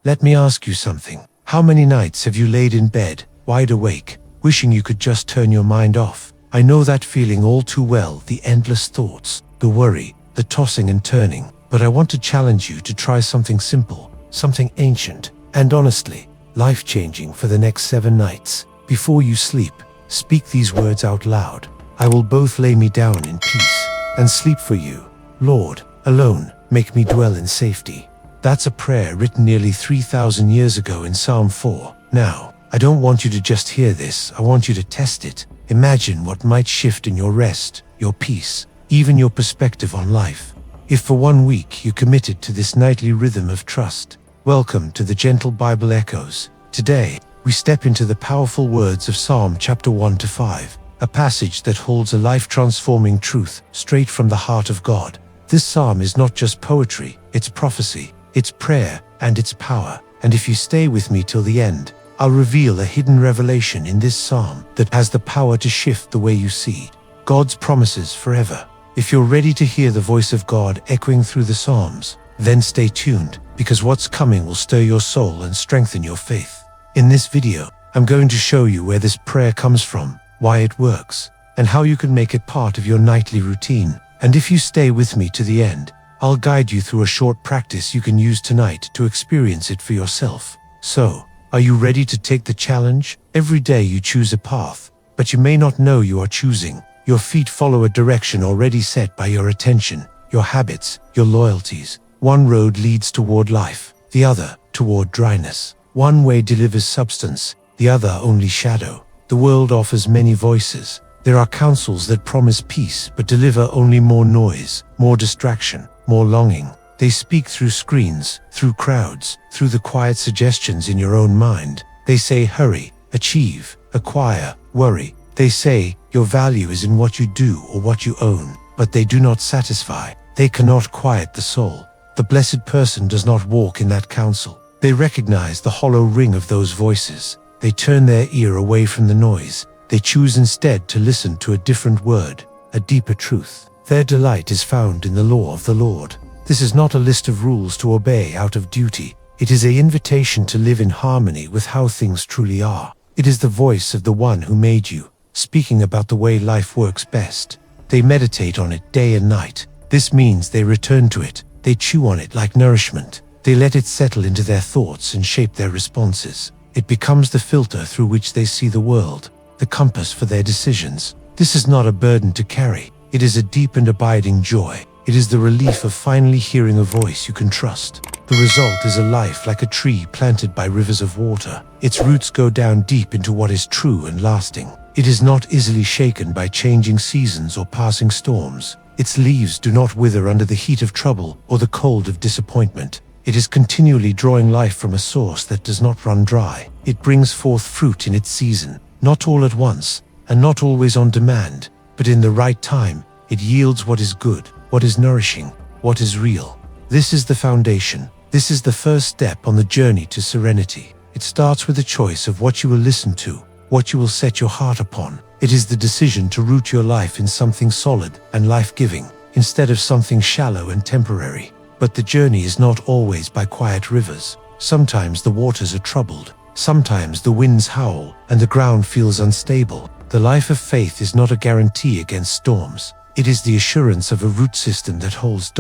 Let me ask you something. How many nights have you laid in bed, wide awake, wishing you could just turn your mind off? I know that feeling all too well, the endless thoughts, the worry, the tossing and turning. But I want to challenge you to try something simple, something ancient, and honestly, life-changing for the next 7 nights. Before you sleep, speak these words out loud. I will both lay me down in peace and sleep for you. Lord, alone, make me dwell in safety. That's a prayer written nearly 3,000 years ago in Psalm 4. Now, I don't want you to just hear this, I want you to test it. Imagine what might shift in your rest, your peace, even your perspective on life. If for 1 week you committed to this nightly rhythm of trust, welcome to the gentle Bible echoes. Today, we step into the powerful words of Psalm chapter 1 to 5, a passage that holds a life-transforming truth straight from the heart of God. This psalm is not just poetry, it's prophecy, it's prayer, and it's power. And if you stay with me till the end, I'll reveal a hidden revelation in this psalm that has the power to shift the way you see God's promises forever. If you're ready to hear the voice of God echoing through the Psalms, then stay tuned, because what's coming will stir your soul and strengthen your faith. In this video, I'm going to show you where this prayer comes from, why it works, and how you can make it part of your nightly routine. And if you stay with me to the end, I'll guide you through a short practice you can use tonight to experience it for yourself. So, are you ready to take the challenge? Every day you choose a path, but you may not know you are choosing. Your feet follow a direction already set by your attention, your habits, your loyalties. One road leads toward life, the other toward dryness. One way delivers substance, the other only shadow. The world offers many voices. There are counsels that promise peace but deliver only more noise, more distraction, more longing. They speak through screens, through crowds, through the quiet suggestions in your own mind. They say hurry, achieve, acquire, worry. They say your value is in what you do or what you own, but they do not satisfy. They cannot quiet the soul. The blessed person does not walk in that counsel. They recognize the hollow ring of those voices. They turn their ear away from the noise. They choose instead to listen to a different word, a deeper truth. Their delight is found in the law of the Lord. This is not a list of rules to obey out of duty. It is an invitation to live in harmony with how things truly are. It is the voice of the one who made you, speaking about the way life works best. They meditate on it day and night. This means they return to it. They chew on it like nourishment. They let it settle into their thoughts and shape their responses. It becomes the filter through which they see the world, the compass for their decisions. This is not a burden to carry. It is a deep and abiding joy. It is the relief of finally hearing a voice you can trust. The result is a life like a tree planted by rivers of water. Its roots go down deep into what is true and lasting. It is not easily shaken by changing seasons or passing storms. Its leaves do not wither under the heat of trouble or the cold of disappointment. It is continually drawing life from a source that does not run dry. It brings forth fruit in its season, not all at once, and not always on demand, but in the right time. It yields what is good, what is nourishing, what is real. This is the foundation. This is the first step on the journey to serenity. It starts with a choice of what you will listen to, what you will set your heart upon. It is the decision to root your life in something solid and life-giving, instead of something shallow and temporary. But the journey is not always by quiet rivers. Sometimes the waters are troubled. Sometimes the winds howl and the ground feels unstable. The life of faith is not a guarantee against storms. It is the assurance of a root system that holds.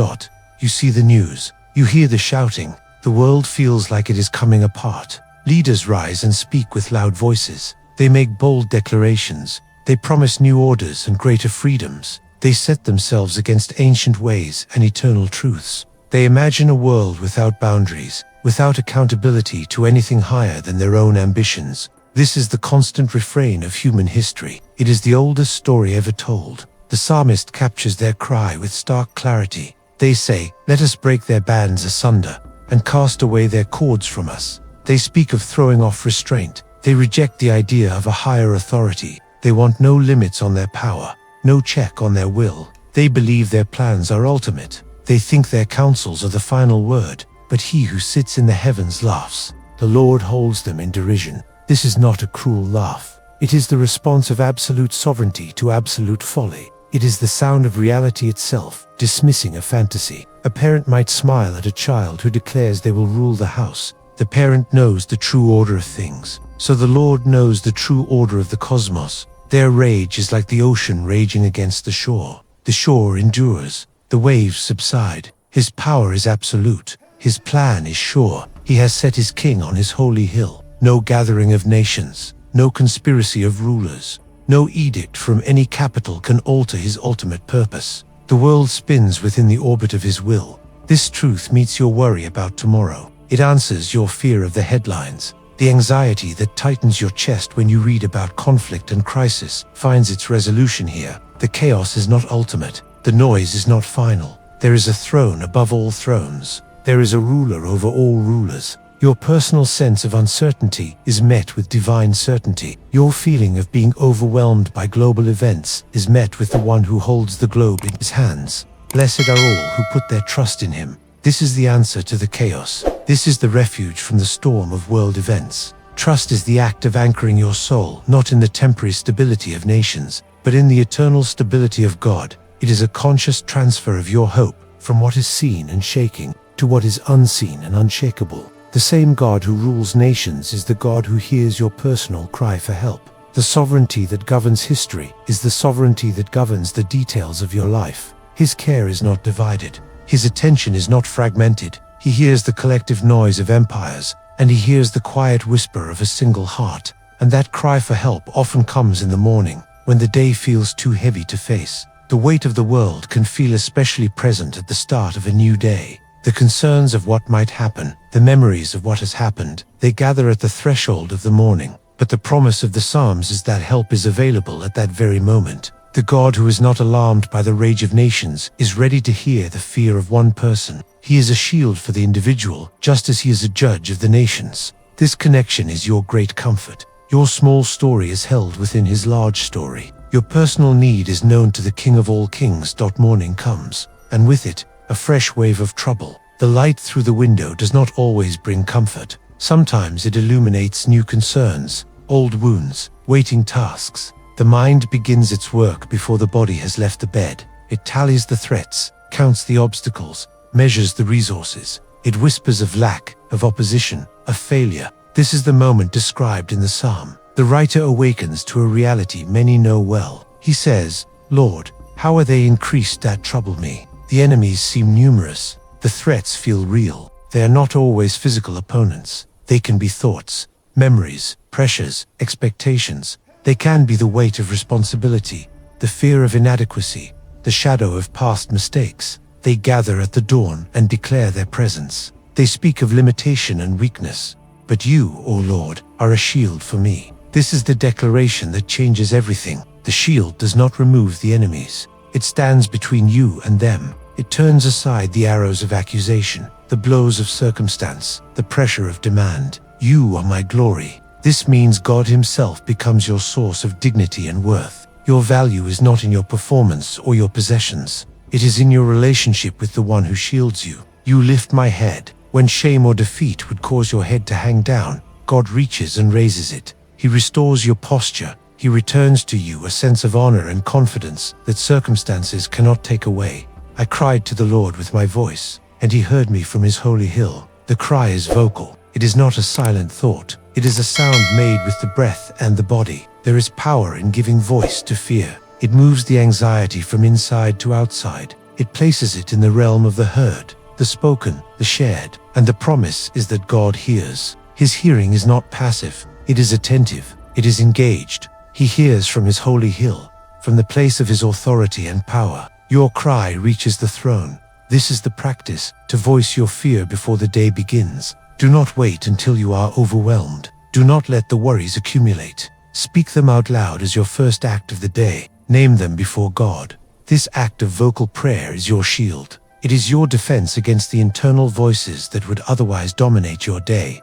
You see the news. You hear the shouting. The world feels like it is coming apart. Leaders rise and speak with loud voices. They make bold declarations. They promise new orders and greater freedoms. They set themselves against ancient ways and eternal truths. They imagine a world without boundaries, without accountability to anything higher than their own ambitions. This is the constant refrain of human history. It is the oldest story ever told. The psalmist captures their cry with stark clarity. They say, "Let us break their bands asunder and cast away their cords from us." They speak of throwing off restraint. They reject the idea of a higher authority. They want no limits on their power, no check on their will. They believe their plans are ultimate. They think their counsels are the final word, but he who sits in the heavens laughs. The Lord holds them in derision. This is not a cruel laugh. It is the response of absolute sovereignty to absolute folly. It is the sound of reality itself, dismissing a fantasy. A parent might smile at a child who declares they will rule the house. The parent knows the true order of things. So the Lord knows the true order of the cosmos. Their rage is like the ocean raging against the shore. The shore endures. The waves subside. His power is absolute. His plan is sure. He has set his king on his holy hill. No gathering of nations. No conspiracy of rulers. No edict from any capital can alter his ultimate purpose. The world spins within the orbit of his will. This truth meets your worry about tomorrow. It answers your fear of the headlines. The anxiety that tightens your chest when you read about conflict and crisis finds its resolution here. The chaos is not ultimate. The noise is not final. There is a throne above all thrones. There is a ruler over all rulers. Your personal sense of uncertainty is met with divine certainty. Your feeling of being overwhelmed by global events is met with the one who holds the globe in his hands. Blessed are all who put their trust in him. This is the answer to the chaos. This is the refuge from the storm of world events. Trust is the act of anchoring your soul, not in the temporary stability of nations, but in the eternal stability of God. It is a conscious transfer of your hope from what is seen and shaking to what is unseen and unshakable. The same God who rules nations is the God who hears your personal cry for help. The sovereignty that governs history is the sovereignty that governs the details of your life. His care is not divided. His attention is not fragmented. He hears the collective noise of empires, and he hears the quiet whisper of a single heart. And that cry for help often comes in the morning, when the day feels too heavy to face. The weight of the world can feel especially present at the start of a new day. The concerns of what might happen, the memories of what has happened, they gather at the threshold of the morning. But the promise of the Psalms is that help is available at that very moment. The God who is not alarmed by the rage of nations is ready to hear the fear of one person. He is a shield for the individual, just as he is a judge of the nations. This connection is your great comfort. Your small story is held within his large story. Your personal need is known to the King of all kings. Morning comes, and with it, a fresh wave of trouble. The light through the window does not always bring comfort. Sometimes it illuminates new concerns, old wounds, waiting tasks. The mind begins its work before the body has left the bed. It tallies the threats, counts the obstacles, measures the resources. It whispers of lack, of opposition, of failure. This is the moment described in the psalm. The writer awakens to a reality many know well. He says, "Lord, how are they increased that trouble me? The enemies seem numerous. The threats feel real. They are not always physical opponents. They can be thoughts, memories, pressures, expectations. They can be the weight of responsibility, the fear of inadequacy, the shadow of past mistakes. They gather at the dawn and declare their presence. They speak of limitation and weakness. But you, O Lord, are a shield for me." This is the declaration that changes everything. The shield does not remove the enemies. It stands between you and them. It turns aside the arrows of accusation, the blows of circumstance, the pressure of demand. You are my glory. This means God himself becomes your source of dignity and worth. Your value is not in your performance or your possessions. It is in your relationship with the one who shields you. You lift my head. When shame or defeat would cause your head to hang down, God reaches and raises it. He restores your posture. He returns to you a sense of honor and confidence that circumstances cannot take away. I cried to the Lord with my voice, and he heard me from his holy hill. The cry is vocal. It is not a silent thought. It is a sound made with the breath and the body. There is power in giving voice to fear. It moves the anxiety from inside to outside. It places it in the realm of the heard, the spoken, the shared, and the promise is that God hears. His hearing is not passive. It is attentive. It is engaged. He hears from his holy hill, from the place of his authority and power. Your cry reaches the throne. This is the practice, to voice your fear before the day begins. Do not wait until you are overwhelmed. Do not let the worries accumulate. Speak them out loud as your first act of the day. Name them before God. This act of vocal prayer is your shield. It is your defense against the internal voices that would otherwise dominate your day.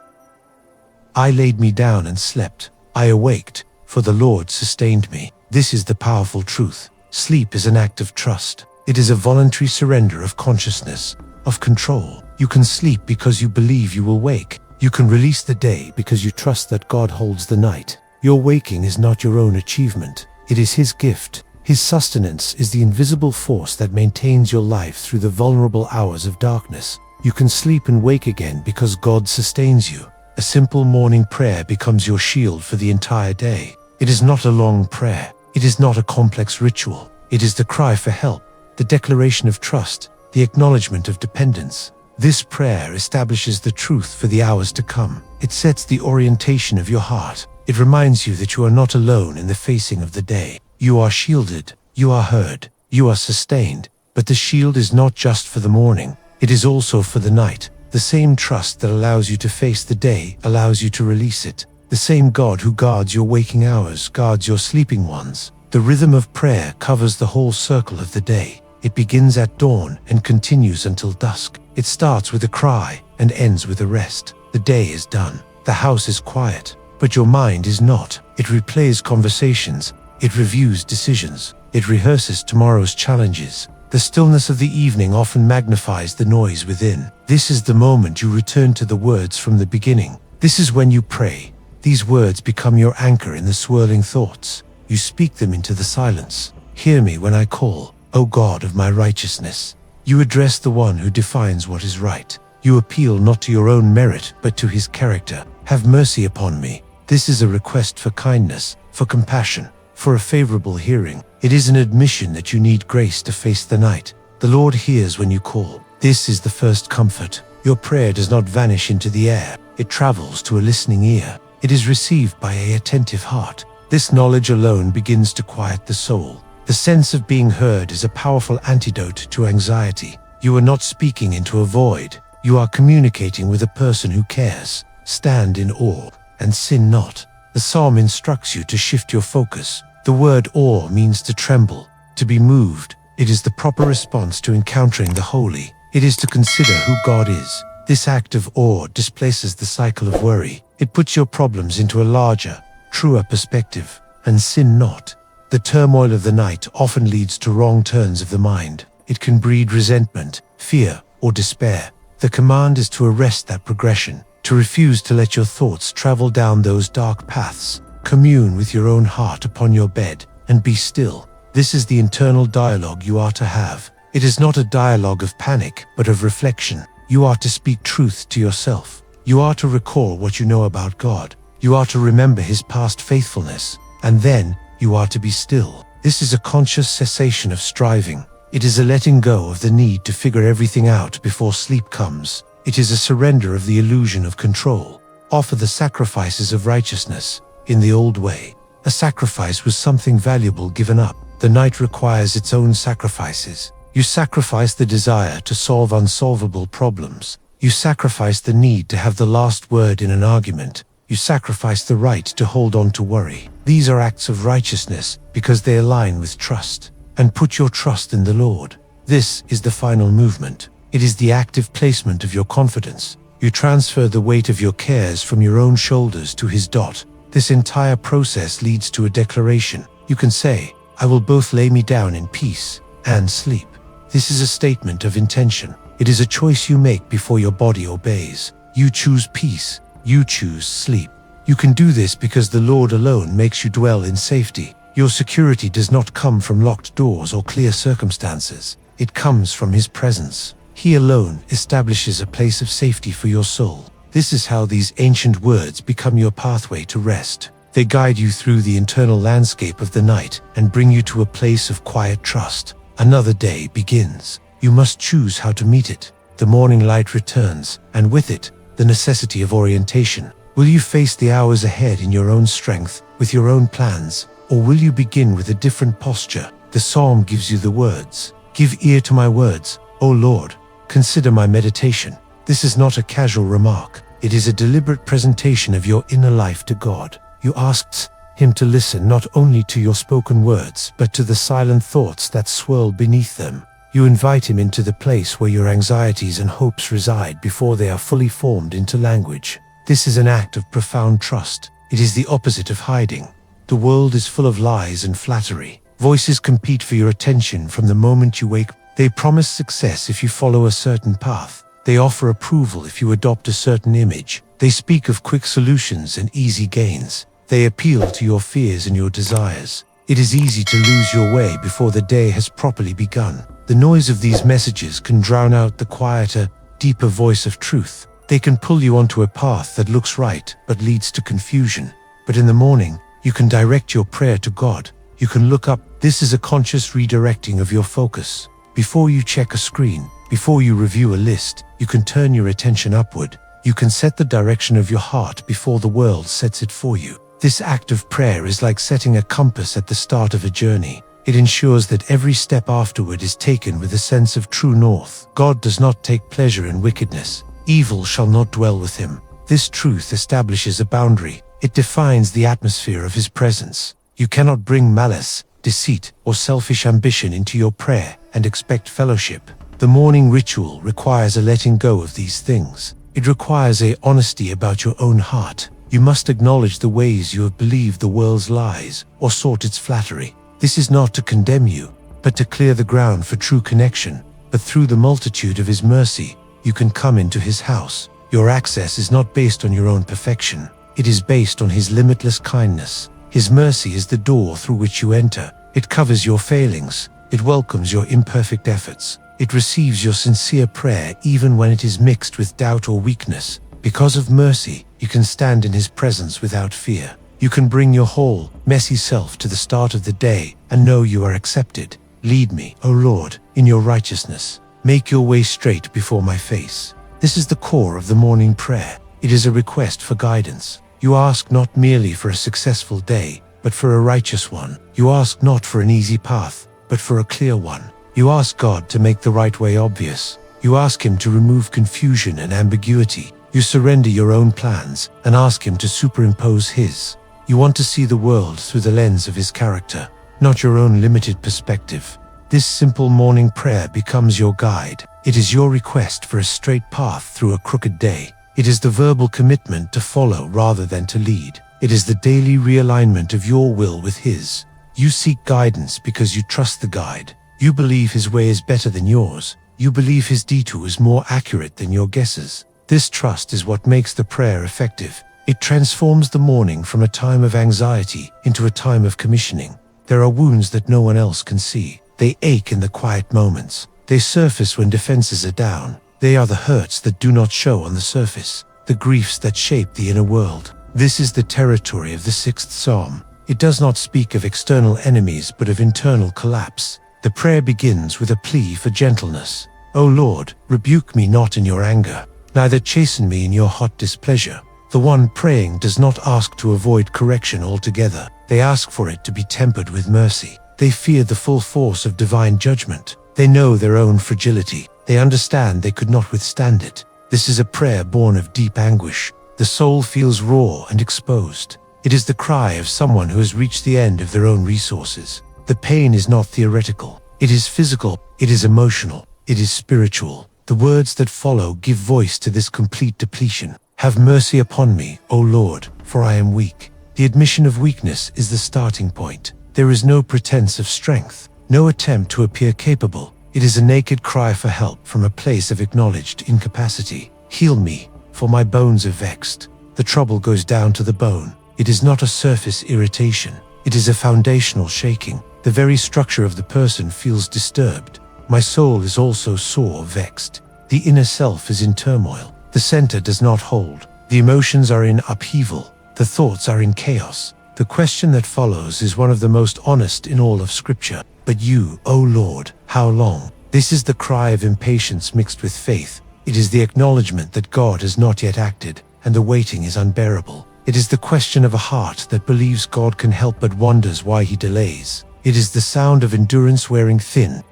I laid me down and slept. I awaked, for the Lord sustained me. This is the powerful truth. Sleep is an act of trust. It is a voluntary surrender of consciousness, of control. You can sleep because you believe you will wake. You can release the day because you trust that God holds the night. Your waking is not your own achievement. It is his gift. His sustenance is the invisible force that maintains your life through the vulnerable hours of darkness. You can sleep and wake again because God sustains you. A simple morning prayer becomes your shield for the entire day. It is not a long prayer. It is not a complex ritual. It is the cry for help, the declaration of trust, the acknowledgement of dependence. This prayer establishes the truth for the hours to come. It sets the orientation of your heart. It reminds you that you are not alone in the facing of the day. You are shielded. You are heard. You are sustained. But the shield is not just for the morning. It is also for the night. The same trust that allows you to face the day allows you to release it. The same God who guards your waking hours guards your sleeping ones. The rhythm of prayer covers the whole circle of the day. It begins at dawn and continues until dusk. It starts with a cry and ends with a rest. The day is done. The house is quiet. But your mind is not. It replays conversations. It reviews decisions. It rehearses tomorrow's challenges. The stillness of the evening often magnifies the noise within. This is the moment you return to the words from the beginning. This is when you pray. These words become your anchor in the swirling thoughts. You speak them into the silence. Hear me when I call, O God of my righteousness. You address the one who defines what is right. You appeal not to your own merit, but to his character. Have mercy upon me. This is a request for kindness, for compassion, for a favorable hearing. It is an admission that you need grace to face the night. The Lord hears when you call. This is the first comfort. Your prayer does not vanish into the air. It travels to a listening ear. It is received by an attentive heart. This knowledge alone begins to quiet the soul. The sense of being heard is a powerful antidote to anxiety. You are not speaking into a void. You are communicating with a person who cares. Stand in awe and sin not. The psalm instructs you to shift your focus. The word awe means to tremble, to be moved. It is the proper response to encountering the holy. It is to consider who God is. This act of awe displaces the cycle of worry. It puts your problems into a larger, truer perspective. And sin not. The turmoil of the night often leads to wrong turns of the mind. It can breed resentment, fear, or despair. The command is to arrest that progression, to refuse to let your thoughts travel down those dark paths. Commune with your own heart upon your bed, and be still. This is the internal dialogue you are to have. It is not a dialogue of panic, but of reflection. You are to speak truth to yourself. You are to recall what you know about God. You are to remember his past faithfulness. And then, you are to be still. This is a conscious cessation of striving. It is a letting go of the need to figure everything out before sleep comes. It is a surrender of the illusion of control. Offer the sacrifices of righteousness. In the old way, a sacrifice was something valuable given up. The night requires its own sacrifices. You sacrifice the desire to solve unsolvable problems. You sacrifice the need to have the last word in an argument. You sacrifice the right to hold on to worry. These are acts of righteousness because they align with trust. And put your trust in the Lord. This is the final movement. It is the active placement of your confidence. You transfer the weight of your cares from your own shoulders to his dot. This entire process leads to a declaration. You can say, I will both lay me down in peace and sleep. This is a statement of intention. It is a choice you make before your body obeys. You choose peace. You choose sleep. You can do this because the Lord alone makes you dwell in safety. Your security does not come from locked doors or clear circumstances. It comes from his presence. He alone establishes a place of safety for your soul. This is how these ancient words become your pathway to rest. They guide you through the internal landscape of the night and bring you to a place of quiet trust. Another day begins. You must choose how to meet it. The morning light returns, and with it, the necessity of orientation. Will you face the hours ahead in your own strength, with your own plans, or will you begin with a different posture? The psalm gives you the words. Give ear to my words, O Lord. Consider my meditation. This is not a casual remark. It is a deliberate presentation of your inner life to God. You asked him to listen not only to your spoken words, but to the silent thoughts that swirl beneath them. You invite him into the place where your anxieties and hopes reside before they are fully formed into language. This is an act of profound trust. It is the opposite of hiding. The world is full of lies and flattery. Voices compete for your attention from the moment you wake. They promise success if you follow a certain path. They offer approval if you adopt a certain image. They speak of quick solutions and easy gains. They appeal to your fears and your desires. It is easy to lose your way before the day has properly begun. The noise of these messages can drown out the quieter, deeper voice of truth. They can pull you onto a path that looks right but leads to confusion. But in the morning, you can direct your prayer to God. You can look up. This is a conscious redirecting of your focus. Before you check a screen, before you review a list, you can turn your attention upward. You can set the direction of your heart before the world sets it for you. This act of prayer is like setting a compass at the start of a journey. It ensures that every step afterward is taken with a sense of true north. God does not take pleasure in wickedness. Evil shall not dwell with him. This truth establishes a boundary. It defines the atmosphere of his presence. You cannot bring malice, deceit, or selfish ambition into your prayer and expect fellowship. The morning ritual requires a letting go of these things. It requires a honesty about your own heart. You must acknowledge the ways you have believed the world's lies or sought its flattery. This is not to condemn you, but to clear the ground for true connection. But through the multitude of his mercy, you can come into his house. Your access is not based on your own perfection. It is based on his limitless kindness. His mercy is the door through which you enter. It covers your failings. It welcomes your imperfect efforts. It receives your sincere prayer even when it is mixed with doubt or weakness. Because of mercy, you can stand in his presence without fear. You can bring your whole, messy self to the start of the day and know you are accepted. Lead me, O Lord, in your righteousness. Make your way straight before my face. This is the core of the morning prayer. It is a request for guidance. You ask not merely for a successful day, but for a righteous one. You ask not for an easy path, but for a clear one. You ask God to make the right way obvious. You ask him to remove confusion and ambiguity. You surrender your own plans and ask him to superimpose his. You want to see the world through the lens of his character, not your own limited perspective. This simple morning prayer becomes your guide. It is your request for a straight path through a crooked day. It is the verbal commitment to follow rather than to lead. It is the daily realignment of your will with his. You seek guidance because you trust the guide. You believe his way is better than yours. You believe his detour is more accurate than your guesses. This trust is what makes the prayer effective. It transforms the morning from a time of anxiety into a time of commissioning. There are wounds that no one else can see. They ache in the quiet moments. They surface when defenses are down. They are the hurts that do not show on the surface, the griefs that shape the inner world. This is the territory of the 6th Psalm. It does not speak of external enemies but of internal collapse. The prayer begins with a plea for gentleness. O Lord, rebuke me not in your anger, neither chasten me in your hot displeasure. The one praying does not ask to avoid correction altogether. They ask for it to be tempered with mercy. They fear the full force of divine judgment. They know their own fragility. They understand they could not withstand it. This is a prayer born of deep anguish. The soul feels raw and exposed. It is the cry of someone who has reached the end of their own resources. The pain is not theoretical. It is physical. It is emotional. It is spiritual. The words that follow give voice to this complete depletion. Have mercy upon me, O Lord, for I am weak. The admission of weakness is the starting point. There is no pretense of strength, no attempt to appear capable. It is a naked cry for help from a place of acknowledged incapacity. Heal me, for my bones are vexed. The trouble goes down to the bone. It is not a surface irritation. It is a foundational shaking. The very structure of the person feels disturbed. My soul is also sore, vexed. The inner self is in turmoil. The center does not hold. The emotions are in upheaval. The thoughts are in chaos. The question that follows is one of the most honest in all of Scripture. But you, O Lord, how long? This is the cry of impatience mixed with faith. It is the acknowledgement that God has not yet acted, and the waiting is unbearable. It is the question of a heart that believes God can help but wonders why he delays. It is the sound of endurance wearing thin.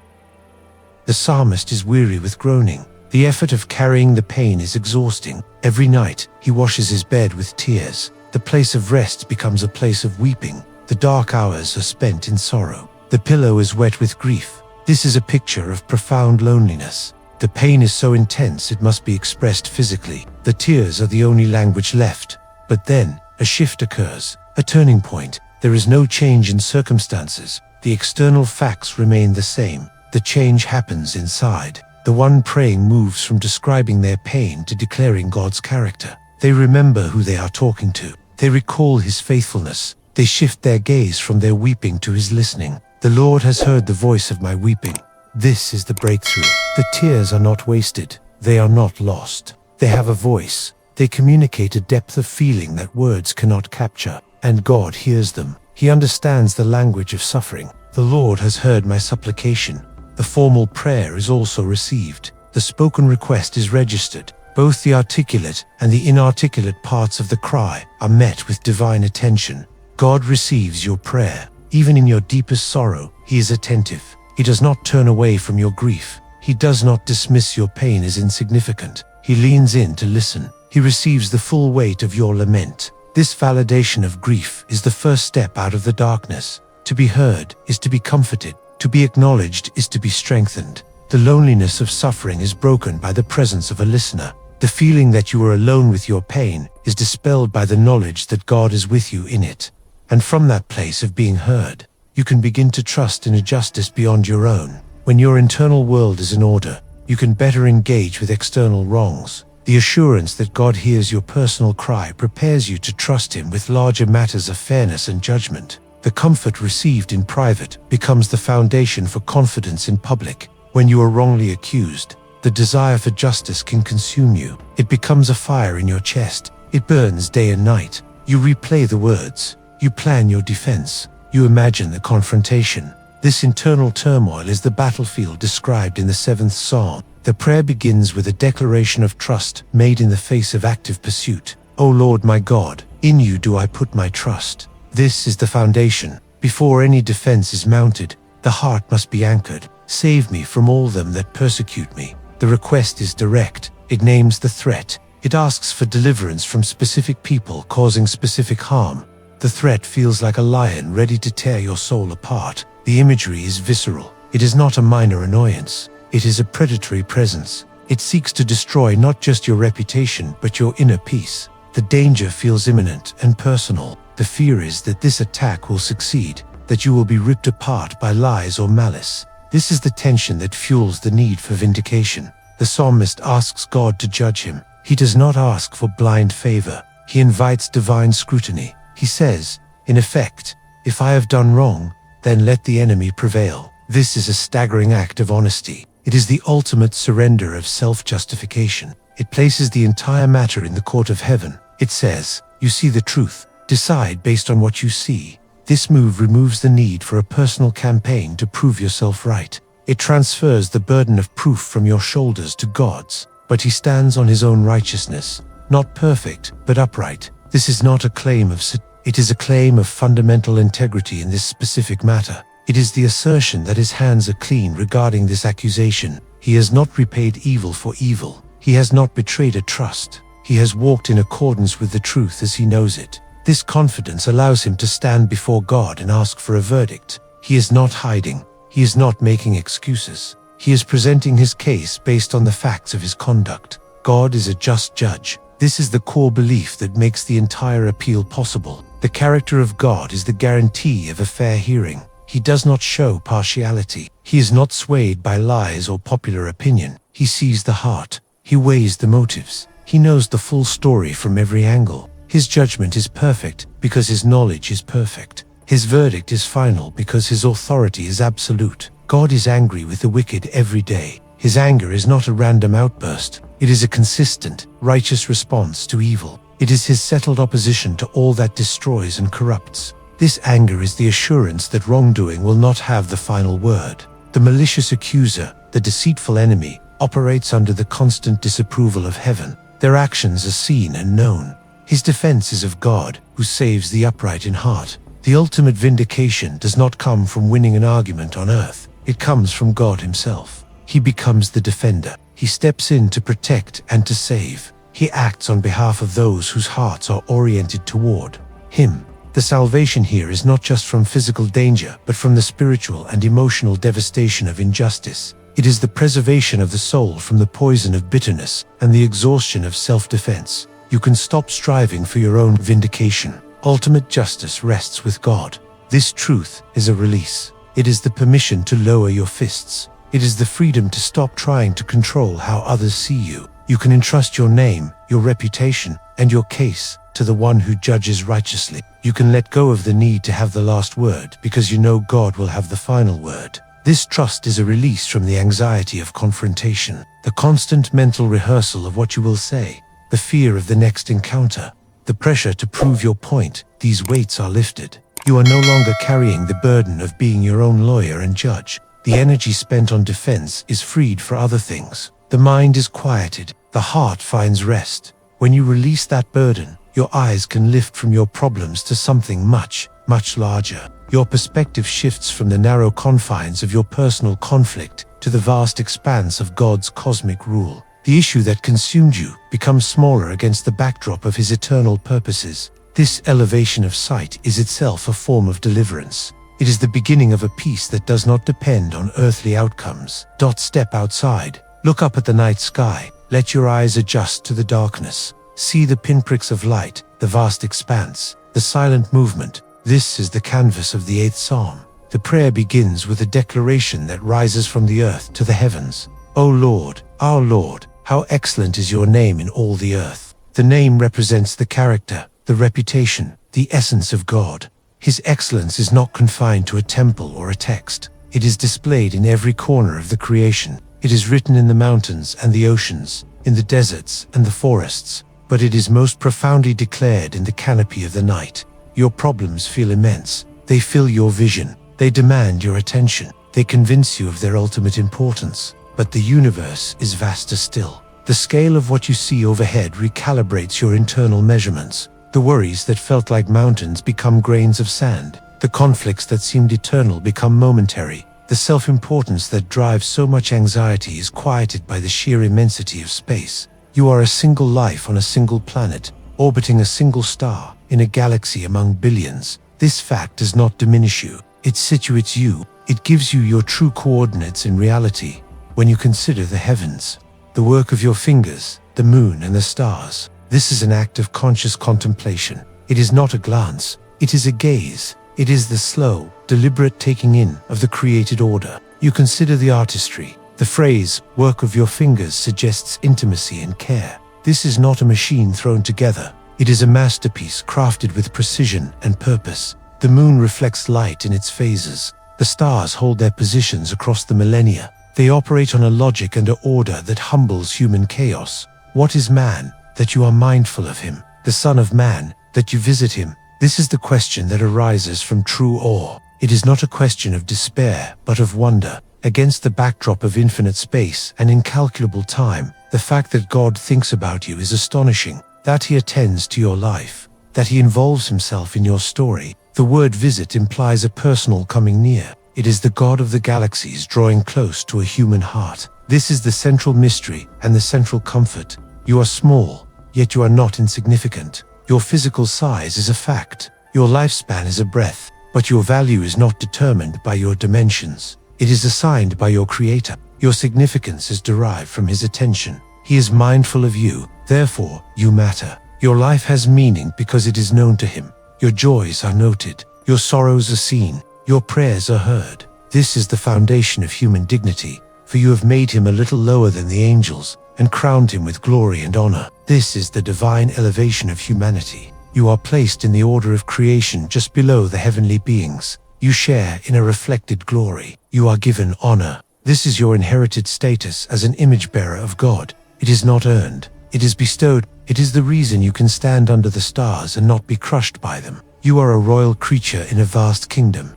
The psalmist is weary with groaning. The effort of carrying the pain is exhausting. Every night, he washes his bed with tears. The place of rest becomes a place of weeping. The dark hours are spent in sorrow. The pillow is wet with grief. This is a picture of profound loneliness. The pain is so intense it must be expressed physically. The tears are the only language left. But then, a shift occurs, a turning point. There is no change in circumstances. The external facts remain the same. The change happens inside. The one praying moves from describing their pain to declaring God's character. They remember who they are talking to. They recall his faithfulness. They shift their gaze from their weeping to his listening. The Lord has heard the voice of my weeping. This is the breakthrough. The tears are not wasted. They are not lost. They have a voice. They communicate a depth of feeling that words cannot capture, and God hears them. He understands the language of suffering. The Lord has heard my supplication. The formal prayer is also received. The spoken request is registered. Both the articulate and the inarticulate parts of the cry are met with divine attention. God receives your prayer. Even in your deepest sorrow, He is attentive. He does not turn away from your grief. He does not dismiss your pain as insignificant. He leans in to listen. He receives the full weight of your lament. This validation of grief is the first step out of the darkness. To be heard is to be comforted. To be acknowledged is to be strengthened. The loneliness of suffering is broken by the presence of a listener. The feeling that you are alone with your pain is dispelled by the knowledge that God is with you in it. And from that place of being heard, you can begin to trust in a justice beyond your own. When your internal world is in order, you can better engage with external wrongs. The assurance that God hears your personal cry prepares you to trust Him with larger matters of fairness and judgment. The comfort received in private becomes the foundation for confidence in public. When you are wrongly accused, the desire for justice can consume you. It becomes a fire in your chest. It burns day and night. You replay the words. You plan your defense. You imagine the confrontation. This internal turmoil is the battlefield described in the 7th Psalm. The prayer begins with a declaration of trust made in the face of active pursuit. O Lord my God, in you do I put my trust. This is the foundation. Before any defense is mounted, the heart must be anchored. Save me from all them that persecute me. The request is direct. It names the threat. It asks for deliverance from specific people causing specific harm. The threat feels like a lion ready to tear your soul apart. The imagery is visceral. It is not a minor annoyance. It is a predatory presence. It seeks to destroy not just your reputation, but your inner peace. The danger feels imminent and personal. The fear is that this attack will succeed, that you will be ripped apart by lies or malice. This is the tension that fuels the need for vindication. The psalmist asks God to judge him. He does not ask for blind favor. He invites divine scrutiny. He says, in effect, if I have done wrong, then let the enemy prevail. This is a staggering act of honesty. It is the ultimate surrender of self-justification. It places the entire matter in the court of heaven. It says, you see the truth. Decide based on what you see. This move removes the need for a personal campaign to prove yourself right. It transfers the burden of proof from your shoulders to God's. But He stands on His own righteousness. Not perfect, but upright. This is not a claim of sin. It is a claim of fundamental integrity in this specific matter. It is the assertion that His hands are clean regarding this accusation. He has not repaid evil for evil. He has not betrayed a trust. He has walked in accordance with the truth as He knows it. This confidence allows him to stand before God and ask for a verdict. He is not hiding. He is not making excuses. He is presenting his case based on the facts of his conduct. God is a just judge. This is the core belief that makes the entire appeal possible. The character of God is the guarantee of a fair hearing. He does not show partiality. He is not swayed by lies or popular opinion. He sees the heart. He weighs the motives. He knows the full story from every angle. His judgment is perfect because His knowledge is perfect. His verdict is final because His authority is absolute. God is angry with the wicked every day. His anger is not a random outburst. It is a consistent, righteous response to evil. It is His settled opposition to all that destroys and corrupts. This anger is the assurance that wrongdoing will not have the final word. The malicious accuser, the deceitful enemy, operates under the constant disapproval of heaven. Their actions are seen and known. His defense is of God, who saves the upright in heart. The ultimate vindication does not come from winning an argument on earth. It comes from God Himself. He becomes the defender. He steps in to protect and to save. He acts on behalf of those whose hearts are oriented toward Him. The salvation here is not just from physical danger, but from the spiritual and emotional devastation of injustice. It is the preservation of the soul from the poison of bitterness and the exhaustion of self-defense. You can stop striving for your own vindication. Ultimate justice rests with God. This truth is a release. It is the permission to lower your fists. It is the freedom to stop trying to control how others see you. You can entrust your name, your reputation, and your case to the one who judges righteously. You can let go of the need to have the last word because you know God will have the final word. This trust is a release from the anxiety of confrontation, the constant mental rehearsal of what you will say, the fear of the next encounter, the pressure to prove your point. These weights are lifted. You are no longer carrying the burden of being your own lawyer and judge. The energy spent on defense is freed for other things. The mind is quieted. The heart finds rest. When you release that burden, your eyes can lift from your problems to something much, much larger. Your perspective shifts from the narrow confines of your personal conflict to the vast expanse of God's cosmic rule. The issue that consumed you becomes smaller against the backdrop of His eternal purposes. This elevation of sight is itself a form of deliverance. It is the beginning of a peace that does not depend on earthly outcomes. Step outside. Look up at the night sky. Let your eyes adjust to the darkness. See the pinpricks of light, the vast expanse, the silent movement. This is the canvas of the 8th Psalm. The prayer begins with a declaration that rises from the earth to the heavens. O Lord, our Lord, how excellent is your name in all the earth. The name represents the character, the reputation, the essence of God. His excellence is not confined to a temple or a text. It is displayed in every corner of the creation. It is written in the mountains and the oceans, in the deserts and the forests, but it is most profoundly declared in the canopy of the night. Your problems feel immense. They fill your vision. They demand your attention. They convince you of their ultimate importance. But the universe is vaster still. The scale of what you see overhead recalibrates your internal measurements. The worries that felt like mountains become grains of sand. The conflicts that seemed eternal become momentary. The self-importance that drives so much anxiety is quieted by the sheer immensity of space. You are a single life on a single planet, orbiting a single star, in a galaxy among billions. This fact does not diminish you. It situates you. It gives you your true coordinates in reality. When you consider the heavens, the work of your fingers, the moon and the stars, this is an act of conscious contemplation. It is not a glance. It is a gaze. It is the slow, deliberate taking in of the created order. You consider the artistry. The phrase, work of your fingers, suggests intimacy and care. This is not a machine thrown together. It is a masterpiece crafted with precision and purpose. The moon reflects light in its phases. The stars hold their positions across the millennia. They operate on a logic and an order that humbles human chaos. What is man, that you are mindful of him? The Son of Man, that you visit him? This is the question that arises from true awe. It is not a question of despair, but of wonder. Against the backdrop of infinite space and incalculable time, the fact that God thinks about you is astonishing. That He attends to your life, that He involves Himself in your story. The word visit implies a personal coming near. It is the God of the galaxies drawing close to a human heart. This is the central mystery and the central comfort. You are small, yet you are not insignificant. Your physical size is a fact. Your lifespan is a breath, but your value is not determined by your dimensions. It is assigned by your Creator. Your significance is derived from His attention. He is mindful of you, therefore you matter. Your life has meaning because it is known to Him. Your joys are noted. Your sorrows are seen. Your prayers are heard. This is the foundation of human dignity, for you have made Him a little lower than the angels and crowned Him with glory and honor. This is the divine elevation of humanity. You are placed in the order of creation just below the heavenly beings. You share in a reflected glory. You are given honor. This is your inherited status as an image bearer of God. It is not earned. It is bestowed. It is the reason you can stand under the stars and not be crushed by them. You are a royal creature in a vast kingdom.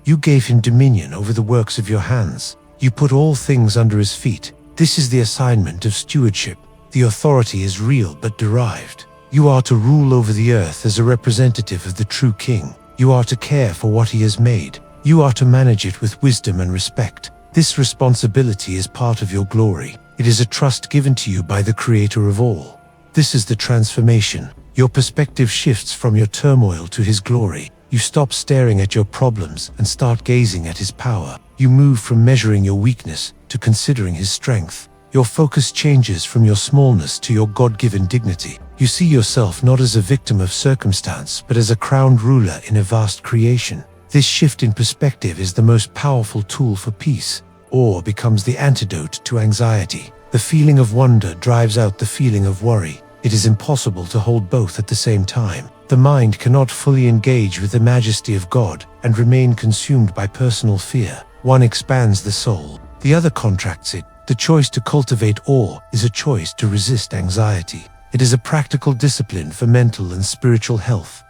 You gave Him dominion over the works of your hands. You put all things under His feet. This is the assignment of stewardship. The authority is real but derived. You are to rule over the earth as a representative of the true King. You are to care for what He has made. You are to manage it with wisdom and respect. This responsibility is part of your glory. It is a trust given to you by the Creator of all. This is the transformation. Your perspective shifts from your turmoil to His glory. You stop staring at your problems and start gazing at His power. You move from measuring your weakness to considering His strength. Your focus changes from your smallness to your God-given dignity. You see yourself not as a victim of circumstance, but as a crowned ruler in a vast creation. This shift in perspective is the most powerful tool for peace. Awe becomes the antidote to anxiety. The feeling of wonder drives out the feeling of worry. It is impossible to hold both at the same time. The mind cannot fully engage with the majesty of God and remain consumed by personal fear. One expands the soul, the other contracts it. The choice to cultivate awe is a choice to resist anxiety. It is a practical discipline for mental and spiritual health.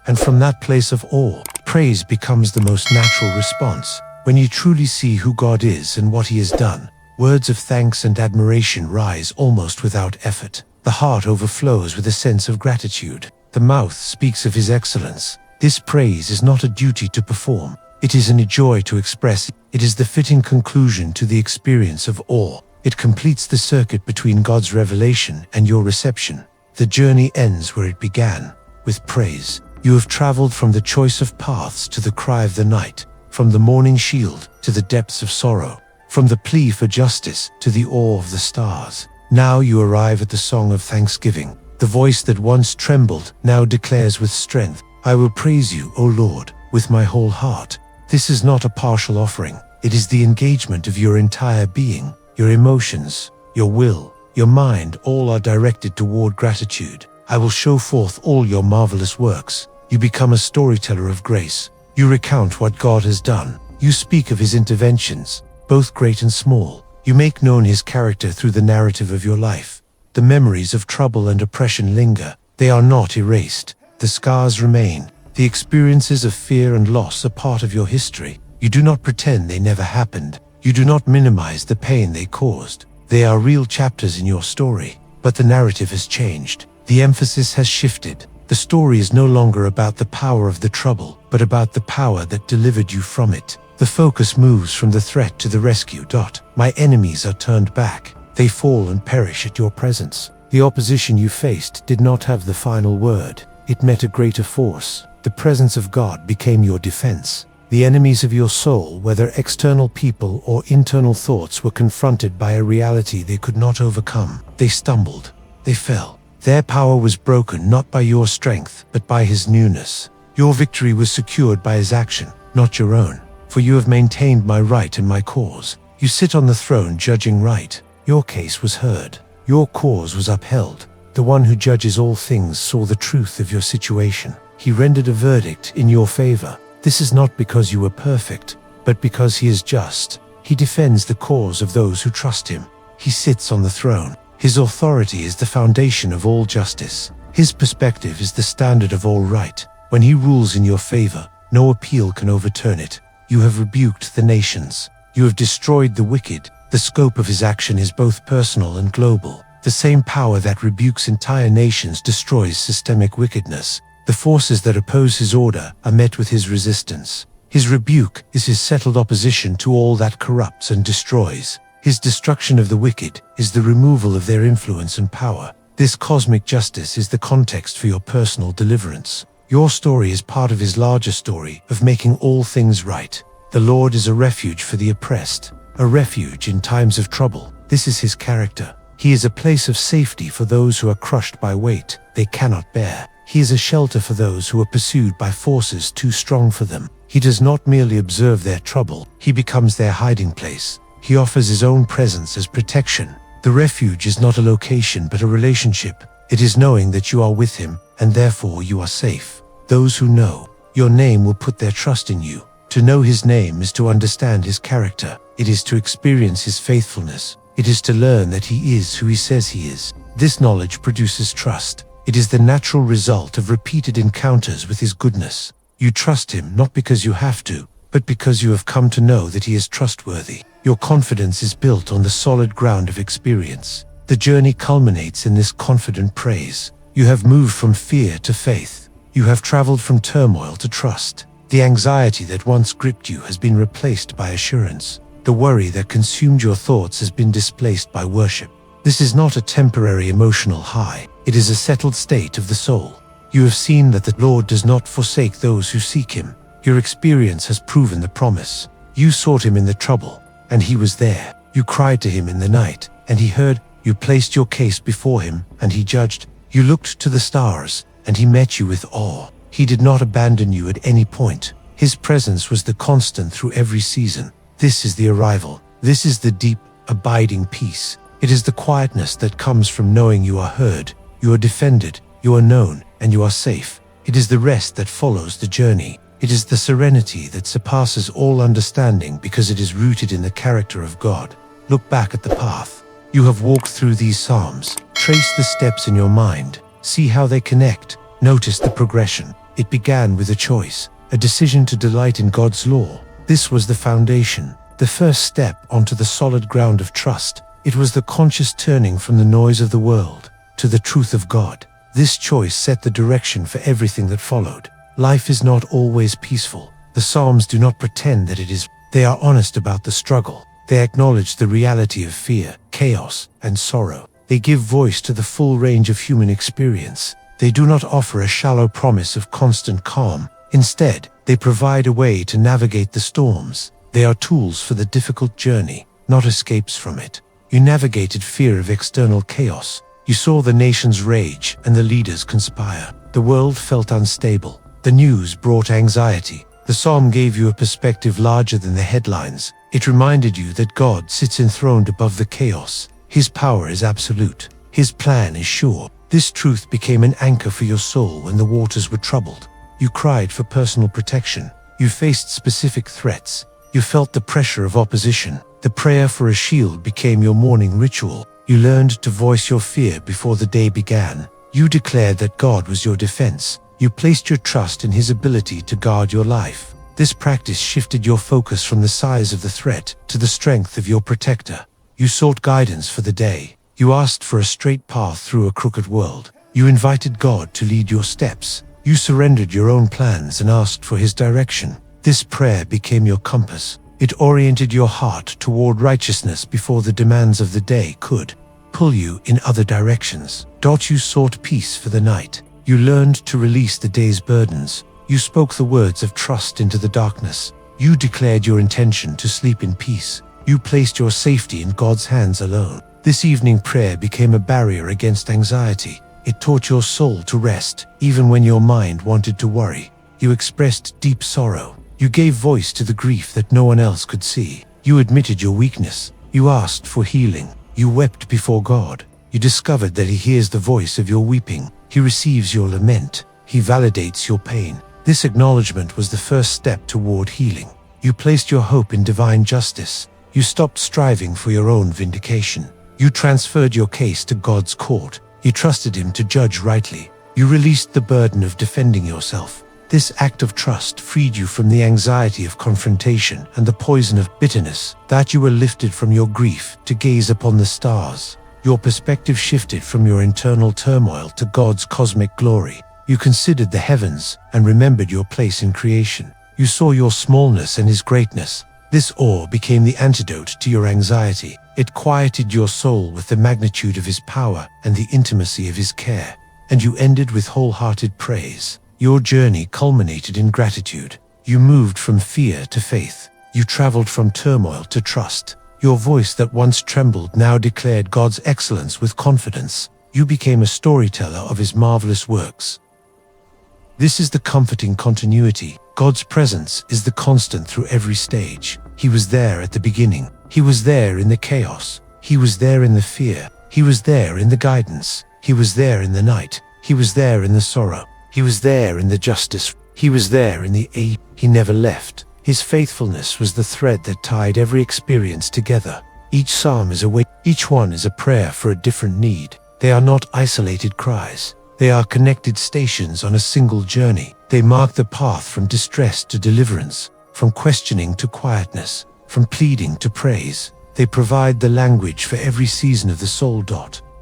And from that place of awe, praise becomes the most natural response. When you truly see who God is and what He has done, words of thanks and admiration rise almost without effort. The heart overflows with a sense of gratitude. The mouth speaks of His excellence. This praise is not a duty to perform. It is a joy to express. It is the fitting conclusion to the experience of awe. It completes the circuit between God's revelation and your reception. The journey ends where it began, with praise. You have traveled from the choice of paths to the cry of the night, from the morning shield to the depths of sorrow, from the plea for justice to the awe of the stars. Now you arrive at the song of thanksgiving. The voice that once trembled now declares with strength, I will praise you, O Lord, with my whole heart. This is not a partial offering. It is the engagement of your entire being. Your emotions, your will, your mind, all are directed toward gratitude. I will show forth all your marvelous works. You become a storyteller of grace. You recount what God has done. You speak of His interventions, both great and small. You make known His character through the narrative of your life. The memories of trouble and oppression linger. They are not erased. The scars remain. The experiences of fear and loss are part of your history. You do not pretend they never happened. You do not minimize the pain they caused. They are real chapters in your story. But the narrative has changed. The emphasis has shifted. The story is no longer about the power of the trouble, but about the power that delivered you from it. The focus moves from the threat to the rescue. My enemies are turned back. They fall and perish at your presence. The opposition you faced did not have the final word. It met a greater force. The presence of God became your defense. The enemies of your soul, whether external people or internal thoughts, were confronted by a reality they could not overcome. They stumbled. They fell. Their power was broken not by your strength, but by His newness. Your victory was secured by His action, not your own. For you have maintained my right and my cause. You sit on the throne judging right. Your case was heard. Your cause was upheld. The one who judges all things saw the truth of your situation. He rendered a verdict in your favor. This is not because you were perfect, but because He is just. He defends the cause of those who trust Him. He sits on the throne. His authority is the foundation of all justice. His perspective is the standard of all right. When He rules in your favor, no appeal can overturn it. You have rebuked the nations. You have destroyed the wicked. The scope of His action is both personal and global. The same power that rebukes entire nations destroys systemic wickedness. The forces that oppose His order are met with His resistance. His rebuke is His settled opposition to all that corrupts and destroys. His destruction of the wicked is the removal of their influence and power. This cosmic justice is the context for your personal deliverance. Your story is part of His larger story of making all things right. The Lord is a refuge for the oppressed, a refuge in times of trouble. This is His character. He is a place of safety for those who are crushed by weight they cannot bear. He is a shelter for those who are pursued by forces too strong for them. He does not merely observe their trouble. He becomes their hiding place. He offers His own presence as protection. The refuge is not a location but a relationship. It is knowing that you are with Him, and therefore you are safe. Those who know your name will put their trust in you. To know His name is to understand His character. It is to experience His faithfulness. It is to learn that He is who He says He is. This knowledge produces trust. It is the natural result of repeated encounters with His goodness. You trust Him not because you have to, but because you have come to know that He is trustworthy. Your confidence is built on the solid ground of experience. The journey culminates in this confident praise. You have moved from fear to faith. You have traveled from turmoil to trust. The anxiety that once gripped you has been replaced by assurance. The worry that consumed your thoughts has been displaced by worship. This is not a temporary emotional high. It is a settled state of the soul. You have seen that the Lord does not forsake those who seek Him. Your experience has proven the promise. You sought Him in the trouble, and He was there. You cried to Him in the night, and He heard. You placed your case before Him, and He judged. You looked to the stars, and He met you with awe. He did not abandon you at any point. His presence was the constant through every season. This is the arrival. This is the deep, abiding peace. It is the quietness that comes from knowing you are heard, you are defended, you are known, and you are safe. It is the rest that follows the journey. It is the serenity that surpasses all understanding because it is rooted in the character of God. Look back at the path you have walked through these psalms. Trace the steps in your mind. See how they connect. Notice the progression. It began with a choice, a decision to delight in God's law. This was the foundation, the first step onto the solid ground of trust. It was the conscious turning from the noise of the world to the truth of God. This choice set the direction for everything that followed. Life is not always peaceful. The Psalms do not pretend that it is. They are honest about the struggle. They acknowledge the reality of fear, chaos, and sorrow. They give voice to the full range of human experience. They do not offer a shallow promise of constant calm. Instead, they provide a way to navigate the storms. They are tools for the difficult journey, not escapes from it. You navigated fear of external chaos. You saw the nations rage and the leaders conspire. The world felt unstable. The news brought anxiety. The psalm gave you a perspective larger than the headlines. It reminded you that God sits enthroned above the chaos. His power is absolute. His plan is sure. This truth became an anchor for your soul when the waters were troubled. You cried for personal protection. You faced specific threats. You felt the pressure of opposition. The prayer for a shield became your morning ritual. You learned to voice your fear before the day began. You declared that God was your defense. You placed your trust in His ability to guard your life. This practice shifted your focus from the size of the threat to the strength of your protector. You sought guidance for the day. You asked for a straight path through a crooked world. You invited God to lead your steps. You surrendered your own plans and asked for His direction. This prayer became your compass. It oriented your heart toward righteousness before the demands of the day could pull you in other directions. You sought peace for the night. You learned to release the day's burdens. You spoke the words of trust into the darkness. You declared your intention to sleep in peace. You placed your safety in God's hands alone. This evening prayer became a barrier against anxiety. It taught your soul to rest, even when your mind wanted to worry. You expressed deep sorrow. You gave voice to the grief that no one else could see. You admitted your weakness. You asked for healing. You wept before God. You discovered that He hears the voice of your weeping. He receives your lament. He validates your pain. This acknowledgement was the first step toward healing. You placed your hope in divine justice. You stopped striving for your own vindication. You transferred your case to God's court. You trusted Him to judge rightly. You released the burden of defending yourself. This act of trust freed you from the anxiety of confrontation and the poison of bitterness. That you were lifted from your grief to gaze upon the stars. Your perspective shifted from your internal turmoil to God's cosmic glory. You considered the heavens and remembered your place in creation. You saw your smallness and His greatness. This awe became the antidote to your anxiety. It quieted your soul with the magnitude of His power and the intimacy of His care. And you ended with wholehearted praise. Your journey culminated in gratitude. You moved from fear to faith. You traveled from turmoil to trust. Your voice that once trembled now declared God's excellence with confidence. You became a storyteller of His marvelous works. This is the comforting continuity. God's presence is the constant through every stage. He was there at the beginning. He was there in the chaos. He was there in the fear. He was there in the guidance. He was there in the night. He was there in the sorrow. He was there in the justice. He was there in the ache. He never left. His faithfulness was the thread that tied every experience together. Each psalm is a way. Each one is a prayer for a different need. They are not isolated cries. They are connected stations on a single journey. They mark the path from distress to deliverance, from questioning to quietness, from pleading to praise. They provide the language for every season of the soul.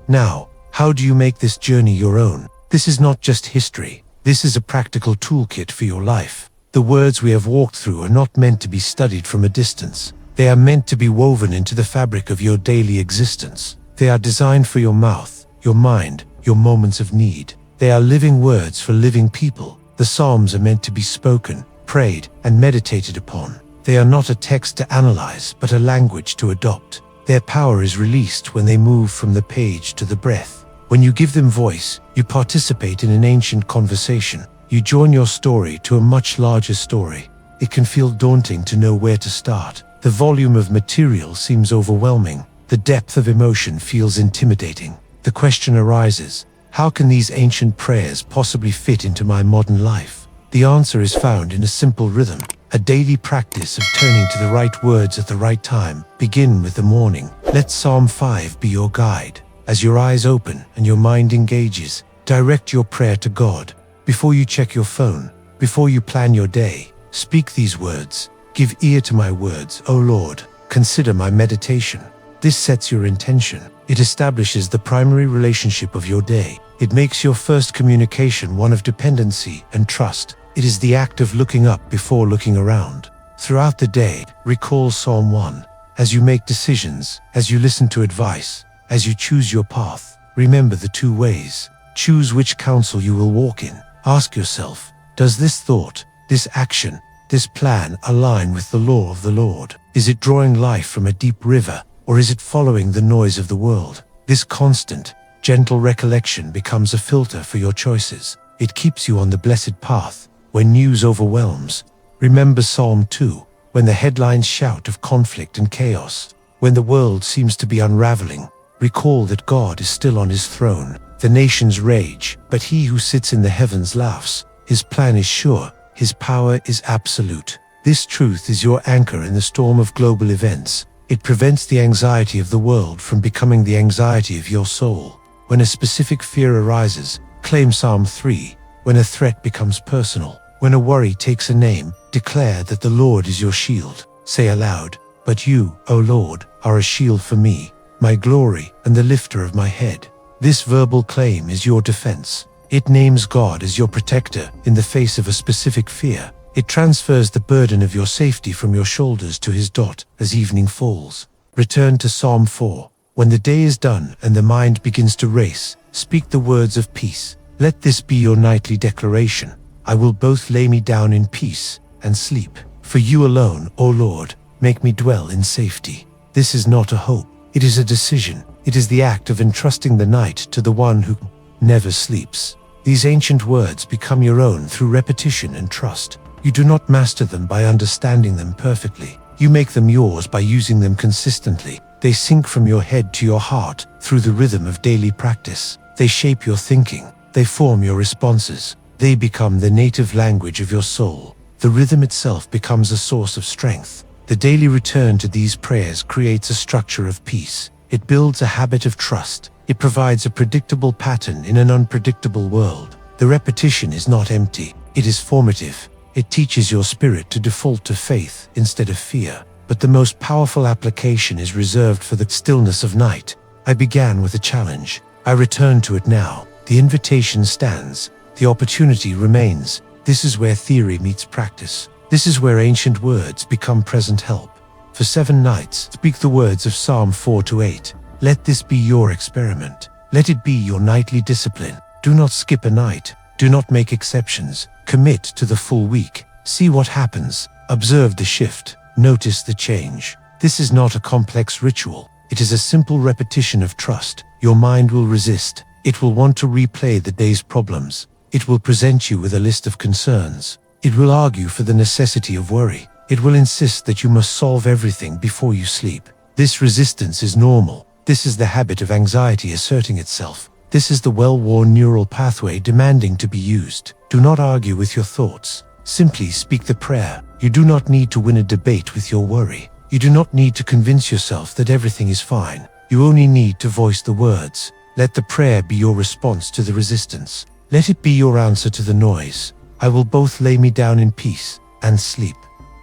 Now, how do you make this journey your own? This is not just history. This is a practical toolkit for your life. The words we have walked through are not meant to be studied from a distance. They are meant to be woven into the fabric of your daily existence. They are designed for your mouth, your mind, your moments of need. They are living words for living people. The Psalms are meant to be spoken, prayed, and meditated upon. They are not a text to analyze, but a language to adopt. Their power is released when they move from the page to the breath. When you give them voice, you participate in an ancient conversation. You join your story to a much larger story. It can feel daunting to know where to start. The volume of material seems overwhelming. The depth of emotion feels intimidating. The question arises, how can these ancient prayers possibly fit into my modern life? The answer is found in a simple rhythm, a daily practice of turning to the right words at the right time. Begin with the morning. Let Psalm 5 be your guide. As your eyes open and your mind engages, direct your prayer to God. Before you check your phone, before you plan your day, speak these words. Give ear to my words, O Lord. Consider my meditation. This sets your intention. It establishes the primary relationship of your day. It makes your first communication one of dependency and trust. It is the act of looking up before looking around. Throughout the day, recall Psalm 1. As you make decisions, as you listen to advice, as you choose your path, remember the two ways. Choose which counsel you will walk in. Ask yourself, does this thought, this action, this plan align with the law of the Lord? Is it drawing life from a deep river, or is it following the noise of the world? This constant, gentle recollection becomes a filter for your choices. It keeps you on the blessed path. When news overwhelms, remember Psalm 2. When the headlines shout of conflict and chaos, when the world seems to be unraveling, recall that God is still on his throne. The nations rage, but he who sits in the heavens laughs. His plan is sure, his power is absolute. This truth is your anchor in the storm of global events. It prevents the anxiety of the world from becoming the anxiety of your soul. When a specific fear arises, claim Psalm 3. When a threat becomes personal, when a worry takes a name, declare that the Lord is your shield. Say aloud, but you, O Lord, are a shield for me, my glory and the lifter of my head. This verbal claim is your defense. It names God as your protector in the face of a specific fear. It transfers the burden of your safety from your shoulders to his dot as evening falls. Return to Psalm 4. When the day is done and the mind begins to race, speak the words of peace. Let this be your nightly declaration. I will both lay me down in peace and sleep. For you alone, O Lord, make me dwell in safety. This is not a hope. It is a decision. It is the act of entrusting the night to the one who never sleeps. These ancient words become your own through repetition and trust. You do not master them by understanding them perfectly. You make them yours by using them consistently. They sink from your head to your heart through the rhythm of daily practice. They shape your thinking. They form your responses. They become the native language of your soul. The rhythm itself becomes a source of strength. The daily return to these prayers creates a structure of peace. It builds a habit of trust. It provides a predictable pattern in an unpredictable world. The repetition is not empty. It is formative. It teaches your spirit to default to faith instead of fear. But the most powerful application is reserved for the stillness of night. I began with a challenge. I return to it now. The invitation stands. The opportunity remains. This is where theory meets practice. This is where ancient words become present help. For 7 nights, speak the words of Psalm 4-8. Let this be your experiment. Let it be your nightly discipline. Do not skip a night. Do not make exceptions. Commit to the full week. See what happens. Observe the shift. Notice the change. This is not a complex ritual. It is a simple repetition of trust. Your mind will resist. It will want to replay the day's problems. It will present you with a list of concerns. It will argue for the necessity of worry. It will insist that you must solve everything before you sleep. This resistance is normal. This is the habit of anxiety asserting itself. This is the well-worn neural pathway demanding to be used. Do not argue with your thoughts. Simply speak the prayer. You do not need to win a debate with your worry. You do not need to convince yourself that everything is fine. You only need to voice the words. Let the prayer be your response to the resistance. Let it be your answer to the noise. I will both lay me down in peace and sleep.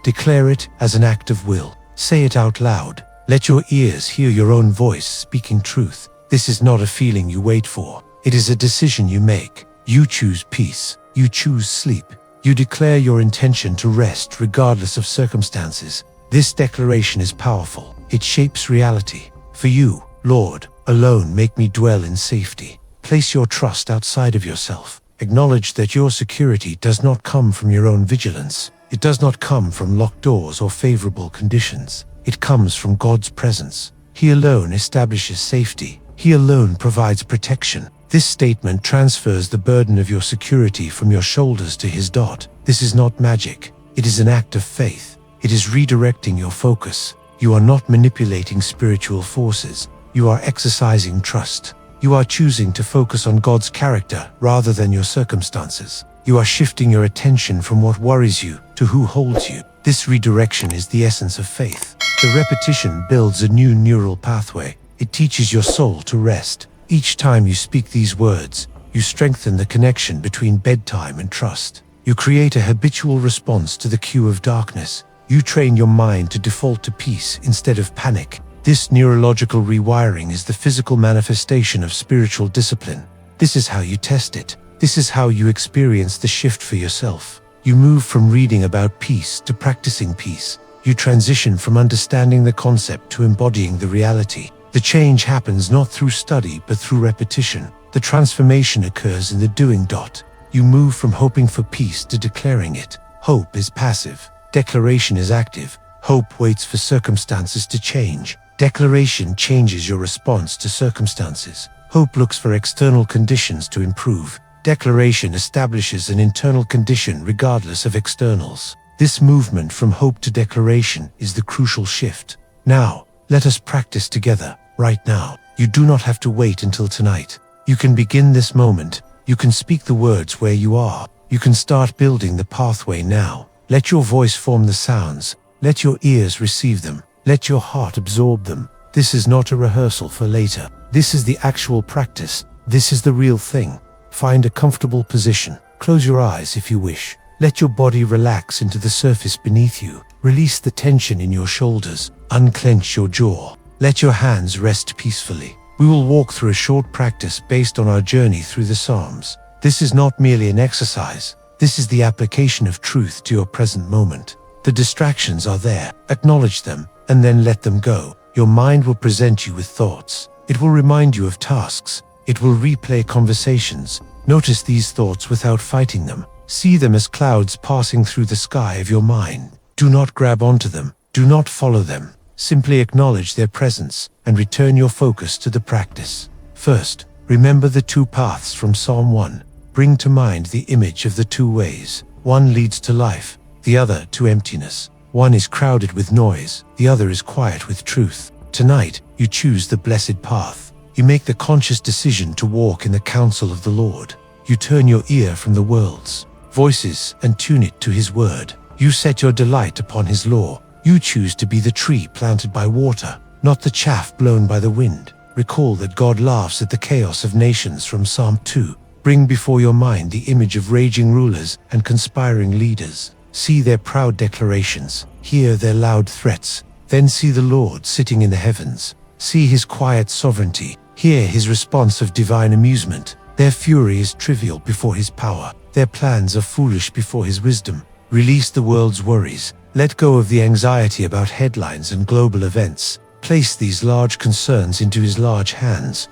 Declare it as an act of will. Say it out loud. Let your ears hear your own voice speaking truth. This is not a feeling you wait for. It is a decision you make. You choose peace. You choose sleep. You declare your intention to rest regardless of circumstances. This declaration is powerful. It shapes reality. For you, Lord, alone make me dwell in safety. Place your trust outside of yourself. Acknowledge that your security does not come from your own vigilance. It does not come from locked doors or favorable conditions. It comes from God's presence. He alone establishes safety. He alone provides protection. This statement transfers the burden of your security from your shoulders to his dot. This is not magic. It is an act of faith. It is redirecting your focus. You are not manipulating spiritual forces. You are exercising trust. You are choosing to focus on God's character rather than your circumstances. You are shifting your attention from what worries you to who holds you. This redirection is the essence of faith. The repetition builds a new neural pathway. It teaches your soul to rest. Each time you speak these words, you strengthen the connection between bedtime and trust. You create a habitual response to the cue of darkness. You train your mind to default to peace instead of panic. This neurological rewiring is the physical manifestation of spiritual discipline. This is how you test it. This is how you experience the shift for yourself. You move from reading about peace to practicing peace. You transition from understanding the concept to embodying the reality. The change happens not through study but through repetition. The transformation occurs in the doing. You move from hoping for peace to declaring it. Hope is passive. Declaration is active. Hope waits for circumstances to change. Declaration changes your response to circumstances. Hope looks for external conditions to improve. Declaration establishes an internal condition regardless of externals. This movement from hope to declaration is the crucial shift. Now, let us practice together, right now. You do not have to wait until tonight. You can begin this moment. You can speak the words where you are. You can start building the pathway now. Let your voice form the sounds. Let your ears receive them. Let your heart absorb them. This is not a rehearsal for later. This is the actual practice. This is the real thing. Find a comfortable position. Close your eyes if you wish. Let your body relax into the surface beneath you. Release the tension in your shoulders. Unclench your jaw. Let your hands rest peacefully. We will walk through a short practice based on our journey through the Psalms. This is not merely an exercise. This is the application of truth to your present moment. The distractions are there. Acknowledge them, and then let them go. Your mind will present you with thoughts. It will remind you of tasks. It will replay conversations. Notice these thoughts without fighting them. See them as clouds passing through the sky of your mind. Do not grab onto them. Do not follow them. Simply acknowledge their presence and return your focus to the practice. First, remember the two paths from Psalm 1. Bring to mind the image of the two ways. One leads to life, the other to emptiness. One is crowded with noise, the other is quiet with truth. Tonight, you choose the blessed path. You make the conscious decision to walk in the counsel of the Lord. You turn your ear from the world's voices and tune it to His word. You set your delight upon His law. You choose to be the tree planted by water, not the chaff blown by the wind. Recall that God laughs at the chaos of nations from Psalm 2. Bring before your mind the image of raging rulers and conspiring leaders. See their proud declarations. Hear their loud threats. Then see the Lord sitting in the heavens. See His quiet sovereignty. Hear His response of divine amusement. Their fury is trivial before His power. Their plans are foolish before His wisdom. Release the world's worries. Let go of the anxiety about headlines and global events. Place these large concerns into His large hands.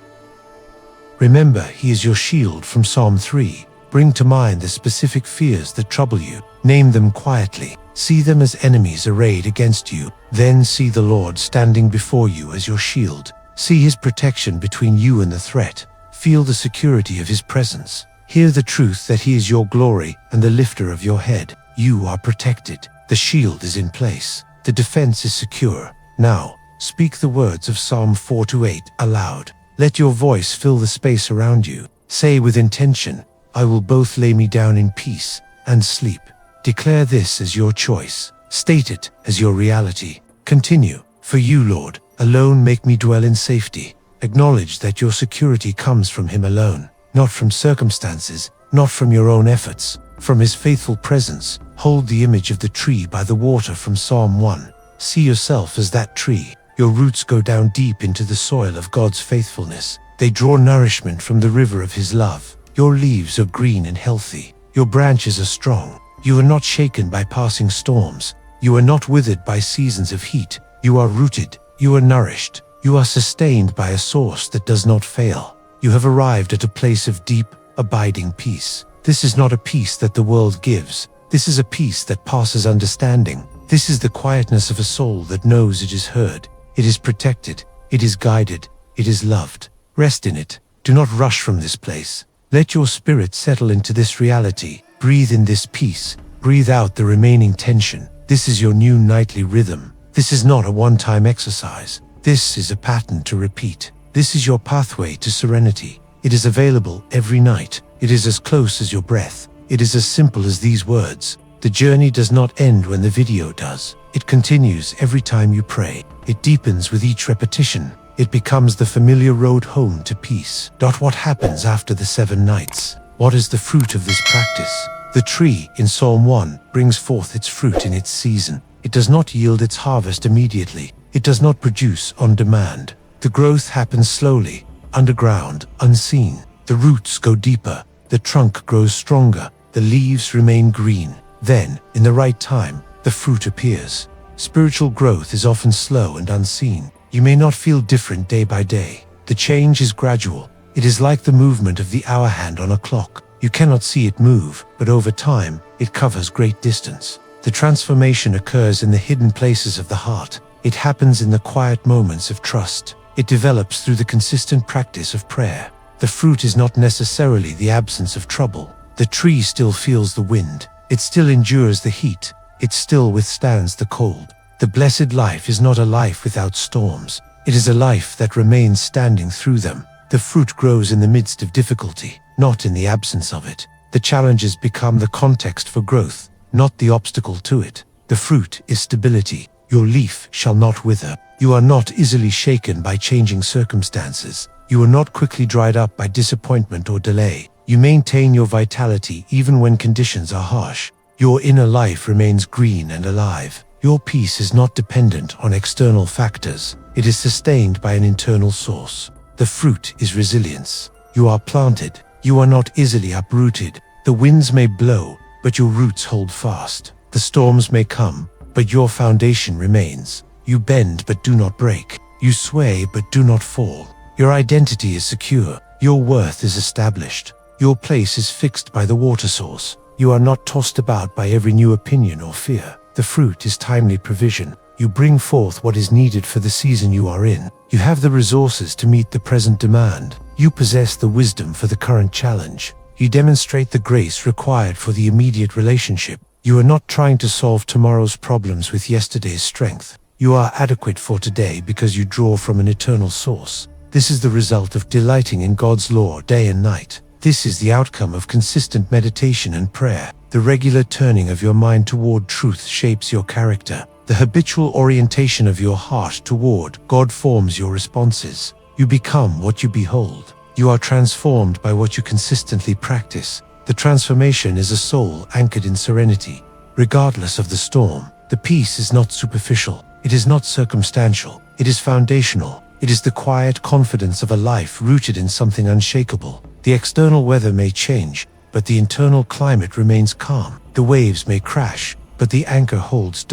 Remember, He is your shield from Psalm 3. Bring to mind the specific fears that trouble you. Name them quietly. See them as enemies arrayed against you. Then see the Lord standing before you as your shield. See His protection between you and the threat. Feel the security of His presence. Hear the truth that He is your glory and the lifter of your head. You are protected. The shield is in place. The defense is secure. Now, speak the words of Psalm 4-8 aloud. Let your voice fill the space around you. Say with intention, I will both lay me down in peace and sleep. Declare this as your choice. State it as your reality. Continue. For you, Lord, alone make me dwell in safety. Acknowledge that your security comes from Him alone, not from circumstances, not from your own efforts, from His faithful presence. Hold the image of the tree by the water from Psalm 1. See yourself as that tree. Your roots go down deep into the soil of God's faithfulness. They draw nourishment from the river of His love. Your leaves are green and healthy. Your branches are strong. You are not shaken by passing storms. You are not withered by seasons of heat. You are rooted. You are nourished. You are sustained by a source that does not fail. You have arrived at a place of deep, abiding peace. This is not a peace that the world gives. This is a peace that passes understanding. This is the quietness of a soul that knows it is heard. It is protected. It is guided. It is loved. Rest in it. Do not rush from this place. Let your spirit settle into this reality. Breathe in this peace. Breathe out the remaining tension. This is your new nightly rhythm. This is not a one-time exercise. This is a pattern to repeat. This is your pathway to serenity. It is available every night. It is as close as your breath. It is as simple as these words. The journey does not end when the video does. It continues every time you pray. It deepens with each repetition. It becomes the familiar road home to peace. What happens after the 7 nights? What is the fruit of this practice? The tree in Psalm 1 brings forth its fruit in its season. It does not yield its harvest immediately. It does not produce on demand. The growth happens slowly, underground, unseen. The roots go deeper. The trunk grows stronger. The leaves remain green. Then, in the right time, the fruit appears. Spiritual growth is often slow and unseen. You may not feel different day by day. The change is gradual. It is like the movement of the hour hand on a clock. You cannot see it move, but over time, it covers great distance. The transformation occurs in the hidden places of the heart. It happens in the quiet moments of trust. It develops through the consistent practice of prayer. The fruit is not necessarily the absence of trouble. The tree still feels the wind. It still endures the heat. It still withstands the cold. The blessed life is not a life without storms. It is a life that remains standing through them. The fruit grows in the midst of difficulty, not in the absence of it. The challenges become the context for growth, not the obstacle to it. The fruit is stability. Your leaf shall not wither. You are not easily shaken by changing circumstances. You are not quickly dried up by disappointment or delay. You maintain your vitality even when conditions are harsh. Your inner life remains green and alive. Your peace is not dependent on external factors. It is sustained by an internal source. The fruit is resilience. You are planted. You are not easily uprooted. The winds may blow, but your roots hold fast. The storms may come, but your foundation remains. You bend but do not break. You sway but do not fall. Your identity is secure. Your worth is established. Your place is fixed by the water source. You are not tossed about by every new opinion or fear. The fruit is timely provision. You bring forth what is needed for the season you are in. You have the resources to meet the present demand. You possess the wisdom for the current challenge. You demonstrate the grace required for the immediate relationship. You are not trying to solve tomorrow's problems with yesterday's strength. You are adequate for today because you draw from an eternal source. This is the result of delighting in God's law day and night. This is the outcome of consistent meditation and prayer. The regular turning of your mind toward truth shapes your character. The habitual orientation of your heart toward God forms your responses. You become what you behold. You are transformed by what you consistently practice. The transformation is a soul anchored in serenity. Regardless of the storm, the peace is not superficial. It is not circumstantial. It is foundational. It is the quiet confidence of a life rooted in something unshakable. The external weather may change, but the internal climate remains calm. The waves may crash, but the anchor holds.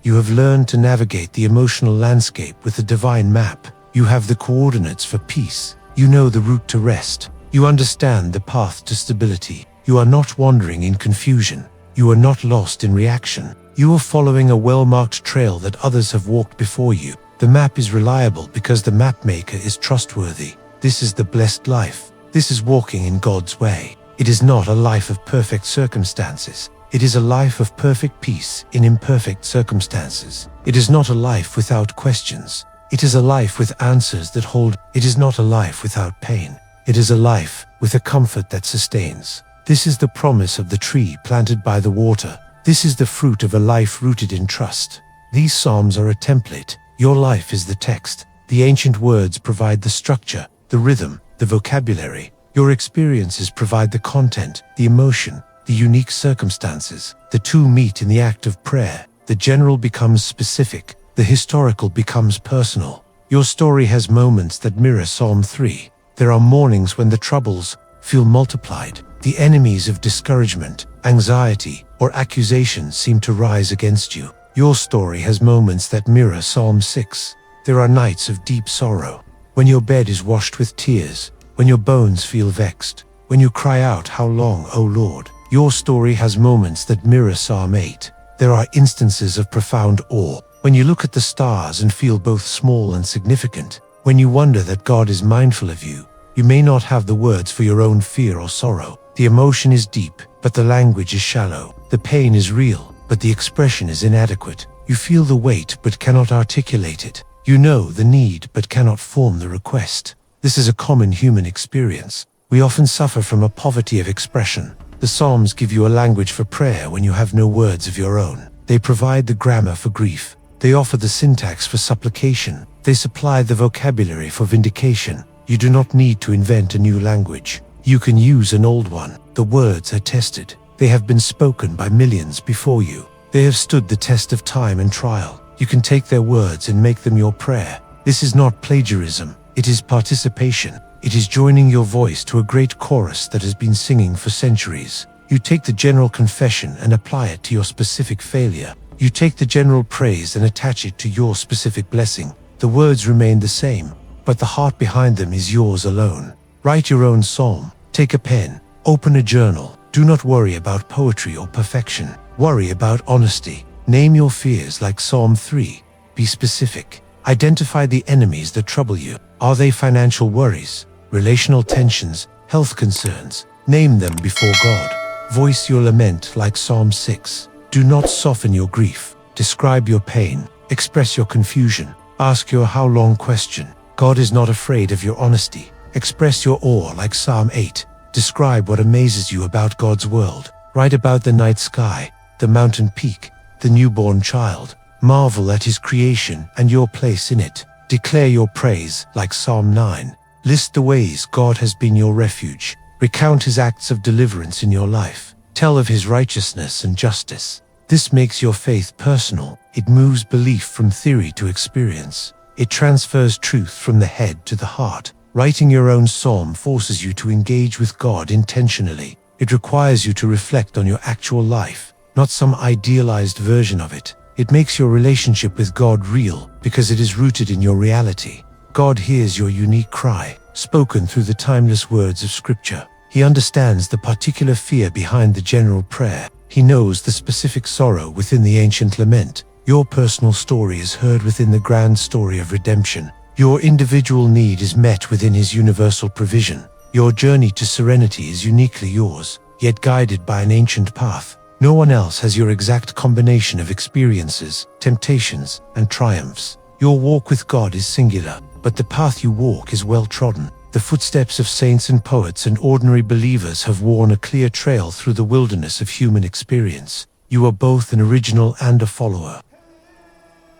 You have learned to navigate the emotional landscape with a divine map. You have the coordinates for peace. You know the route to rest. You understand the path to stability. You are not wandering in confusion. You are not lost in reaction. You are following a well-marked trail that others have walked before you. The map is reliable because the map maker is trustworthy. This is the blessed life. This is walking in God's way. It is not a life of perfect circumstances. It is a life of perfect peace in imperfect circumstances. It is not a life without questions. It is a life with answers that hold. It is not a life without pain. It is a life with a comfort that sustains. This is the promise of the tree planted by the water. This is the fruit of a life rooted in trust. These psalms are a template. Your life is the text. The ancient words provide the structure, the rhythm, the vocabulary. Your experiences provide the content, the emotion, the unique circumstances. The two meet in the act of prayer. The general becomes specific. The historical becomes personal. Your story has moments that mirror Psalm 3. There are mornings when the troubles feel multiplied. The enemies of discouragement, anxiety, or accusation seem to rise against you. Your story has moments that mirror Psalm 6. There are nights of deep sorrow, when your bed is washed with tears, when your bones feel vexed, when you cry out, "How long, O Lord?" Your story has moments that mirror Psalm 8. There are instances of profound awe, when you look at the stars and feel both small and significant, when you wonder that God is mindful of you. You may not have the words for your own fear or sorrow. The emotion is deep, but the language is shallow. The pain is real, but the expression is inadequate. You feel the weight but cannot articulate it. You know the need but cannot form the request. This is a common human experience. We often suffer from a poverty of expression. The Psalms give you a language for prayer when you have no words of your own. They provide the grammar for grief. They offer the syntax for supplication. They supply the vocabulary for vindication. You do not need to invent a new language. You can use an old one. The words are tested. They have been spoken by millions before you. They have stood the test of time and trial. You can take their words and make them your prayer. This is not plagiarism. It is participation. It is joining your voice to a great chorus that has been singing for centuries. You take the general confession and apply it to your specific failure. You take the general praise and attach it to your specific blessing. The words remain the same, but the heart behind them is yours alone. Write your own psalm. Take a pen. Open a journal. Do not worry about poetry or perfection. Worry about honesty. Name your fears like Psalm 3. Be specific. Identify the enemies that trouble you. Are they financial worries, relational tensions, health concerns? Name them before God. Voice your lament like Psalm 6. Do not soften your grief. Describe your pain. Express your confusion. Ask your how long question. God is not afraid of your honesty. Express your awe like Psalm 8. Describe what amazes you about God's world. Write about the night sky, the mountain peak, the newborn child. Marvel at his creation and your place in it. Declare your praise like Psalm 9. List the ways God has been your refuge. Recount his acts of deliverance in your life. Tell of his righteousness and justice. This makes your faith personal. It moves belief from theory to experience. It transfers truth from the head to the heart. Writing your own psalm forces you to engage with God intentionally. It requires you to reflect on your actual life, not some idealized version of it. It makes your relationship with God real because it is rooted in your reality. God hears your unique cry, spoken through the timeless words of Scripture. He understands the particular fear behind the general prayer. He knows the specific sorrow within the ancient lament. Your personal story is heard within the grand story of redemption. Your individual need is met within his universal provision. Your journey to serenity is uniquely yours, yet guided by an ancient path. No one else has your exact combination of experiences, temptations, and triumphs. Your walk with God is singular, but the path you walk is well trodden. The footsteps of saints and poets and ordinary believers have worn a clear trail through the wilderness of human experience. You are both an original and a follower.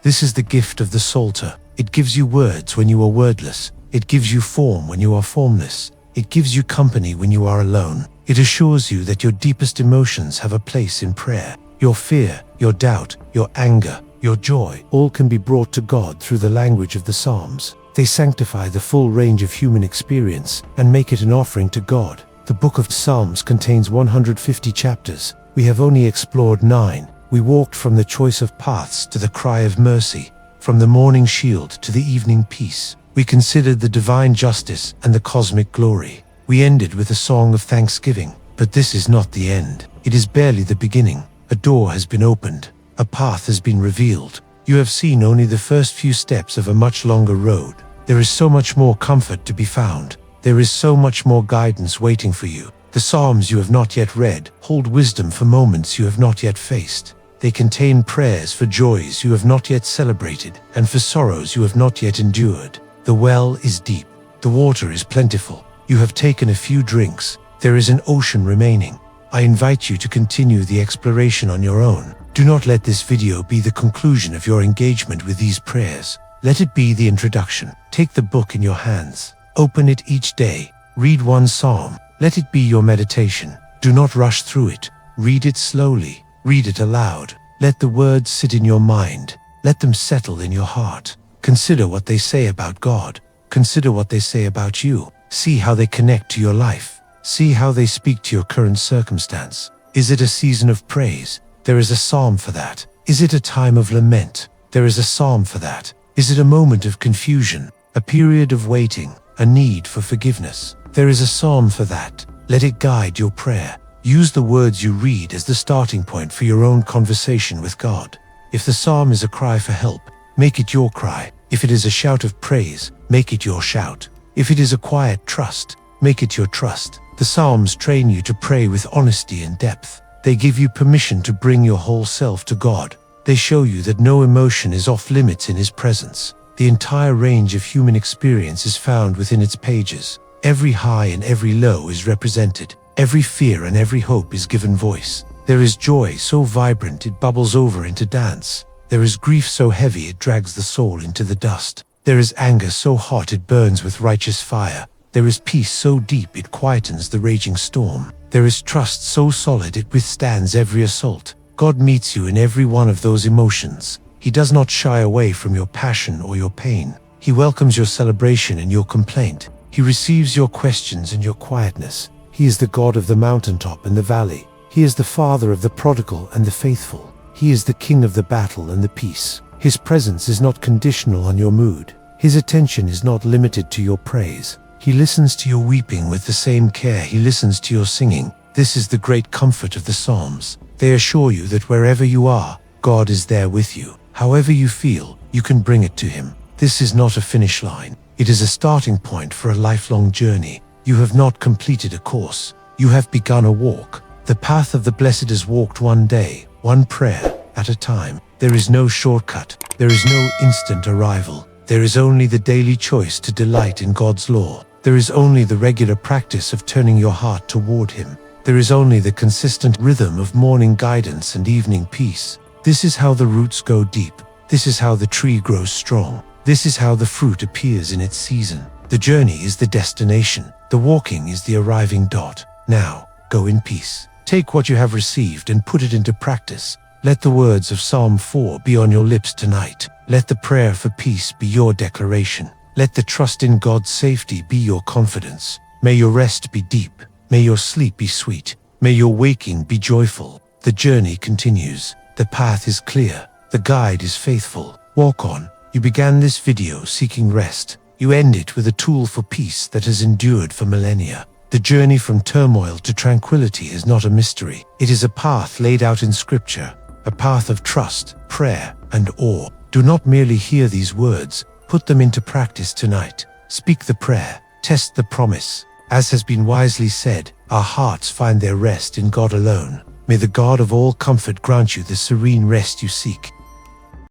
This is the gift of the Psalter. It gives you words when you are wordless. It gives you form when you are formless. It gives you company when you are alone. It assures you that your deepest emotions have a place in prayer. Your fear, your doubt, your anger, your joy, all can be brought to God through the language of the Psalms. They sanctify the full range of human experience and make it an offering to God. The book of Psalms contains 150 chapters. We have only explored 9. We walked from the choice of paths to the cry of mercy, from the morning shield to the evening peace. We considered the divine justice and the cosmic glory. We ended with a song of thanksgiving. But this is not the end. It is barely the beginning. A door has been opened. A path has been revealed. You have seen only the first few steps of a much longer road. There is so much more comfort to be found. There is so much more guidance waiting for you. The Psalms you have not yet read hold wisdom for moments you have not yet faced. They contain prayers for joys you have not yet celebrated and for sorrows you have not yet endured. The well is deep. The water is plentiful. You have taken a few drinks. There is an ocean remaining. I invite you to continue the exploration on your own. Do not let this video be the conclusion of your engagement with these prayers. Let it be the introduction. Take the book in your hands. Open it each day. Read one psalm. Let it be your meditation. Do not rush through it. Read it slowly. Read it aloud. Let the words sit in your mind. Let them settle in your heart. Consider what they say about God. Consider what they say about you. See how they connect to your life. See how they speak to your current circumstance. Is it a season of praise? There is a psalm for that. Is it a time of lament? There is a psalm for that. Is it a moment of confusion? A period of waiting? A need for forgiveness? There is a psalm for that. Let it guide your prayer. Use the words you read as the starting point for your own conversation with God. If the psalm is a cry for help, make it your cry. If it is a shout of praise, make it your shout. If it is a quiet trust, make it your trust. The Psalms train you to pray with honesty and depth. They give you permission to bring your whole self to God. They show you that no emotion is off limits in His presence. The entire range of human experience is found within its pages. Every high and every low is represented. Every fear and every hope is given voice. There is joy so vibrant it bubbles over into dance. There is grief so heavy it drags the soul into the dust. There is anger so hot it burns with righteous fire. There is peace so deep it quietens the raging storm. There is trust so solid it withstands every assault. God meets you in every one of those emotions. He does not shy away from your passion or your pain. He welcomes your celebration and your complaint. He receives your questions and your quietness. He is the God of the mountaintop and the valley. He is the Father of the prodigal and the faithful. He is the King of the battle and the peace. His presence is not conditional on your mood. His attention is not limited to your praise. He listens to your weeping with the same care he listens to your singing. This is the great comfort of the Psalms. They assure you that wherever you are, God is there with you. However you feel, you can bring it to him. This is not a finish line. It is a starting point for a lifelong journey. You have not completed a course. You have begun a walk. The path of the blessed is walked one day, one prayer at a time. There is no shortcut. There is no instant arrival. There is only the daily choice to delight in God's law. There is only the regular practice of turning your heart toward him. There is only the consistent rhythm of morning guidance and evening peace. This is how the roots go deep. This is how the tree grows strong. This is how the fruit appears in its season. The journey is the destination. The walking is the arriving dot. Now, go in peace. Take what you have received and put it into practice. Let the words of Psalm 4 be on your lips tonight. Let the prayer for peace be your declaration. Let the trust in God's safety be your confidence. May your rest be deep. May your sleep be sweet. May your waking be joyful. The journey continues. The path is clear. The guide is faithful. Walk on. You began this video seeking rest. You end it with a tool for peace that has endured for millennia. The journey from turmoil to tranquility is not a mystery. It is a path laid out in Scripture, a path of trust, prayer, and awe. Do not merely hear these words. Put them into practice tonight. Speak the prayer. Test the promise. As has been wisely said, our hearts find their rest in God alone. May the God of all comfort grant you the serene rest you seek.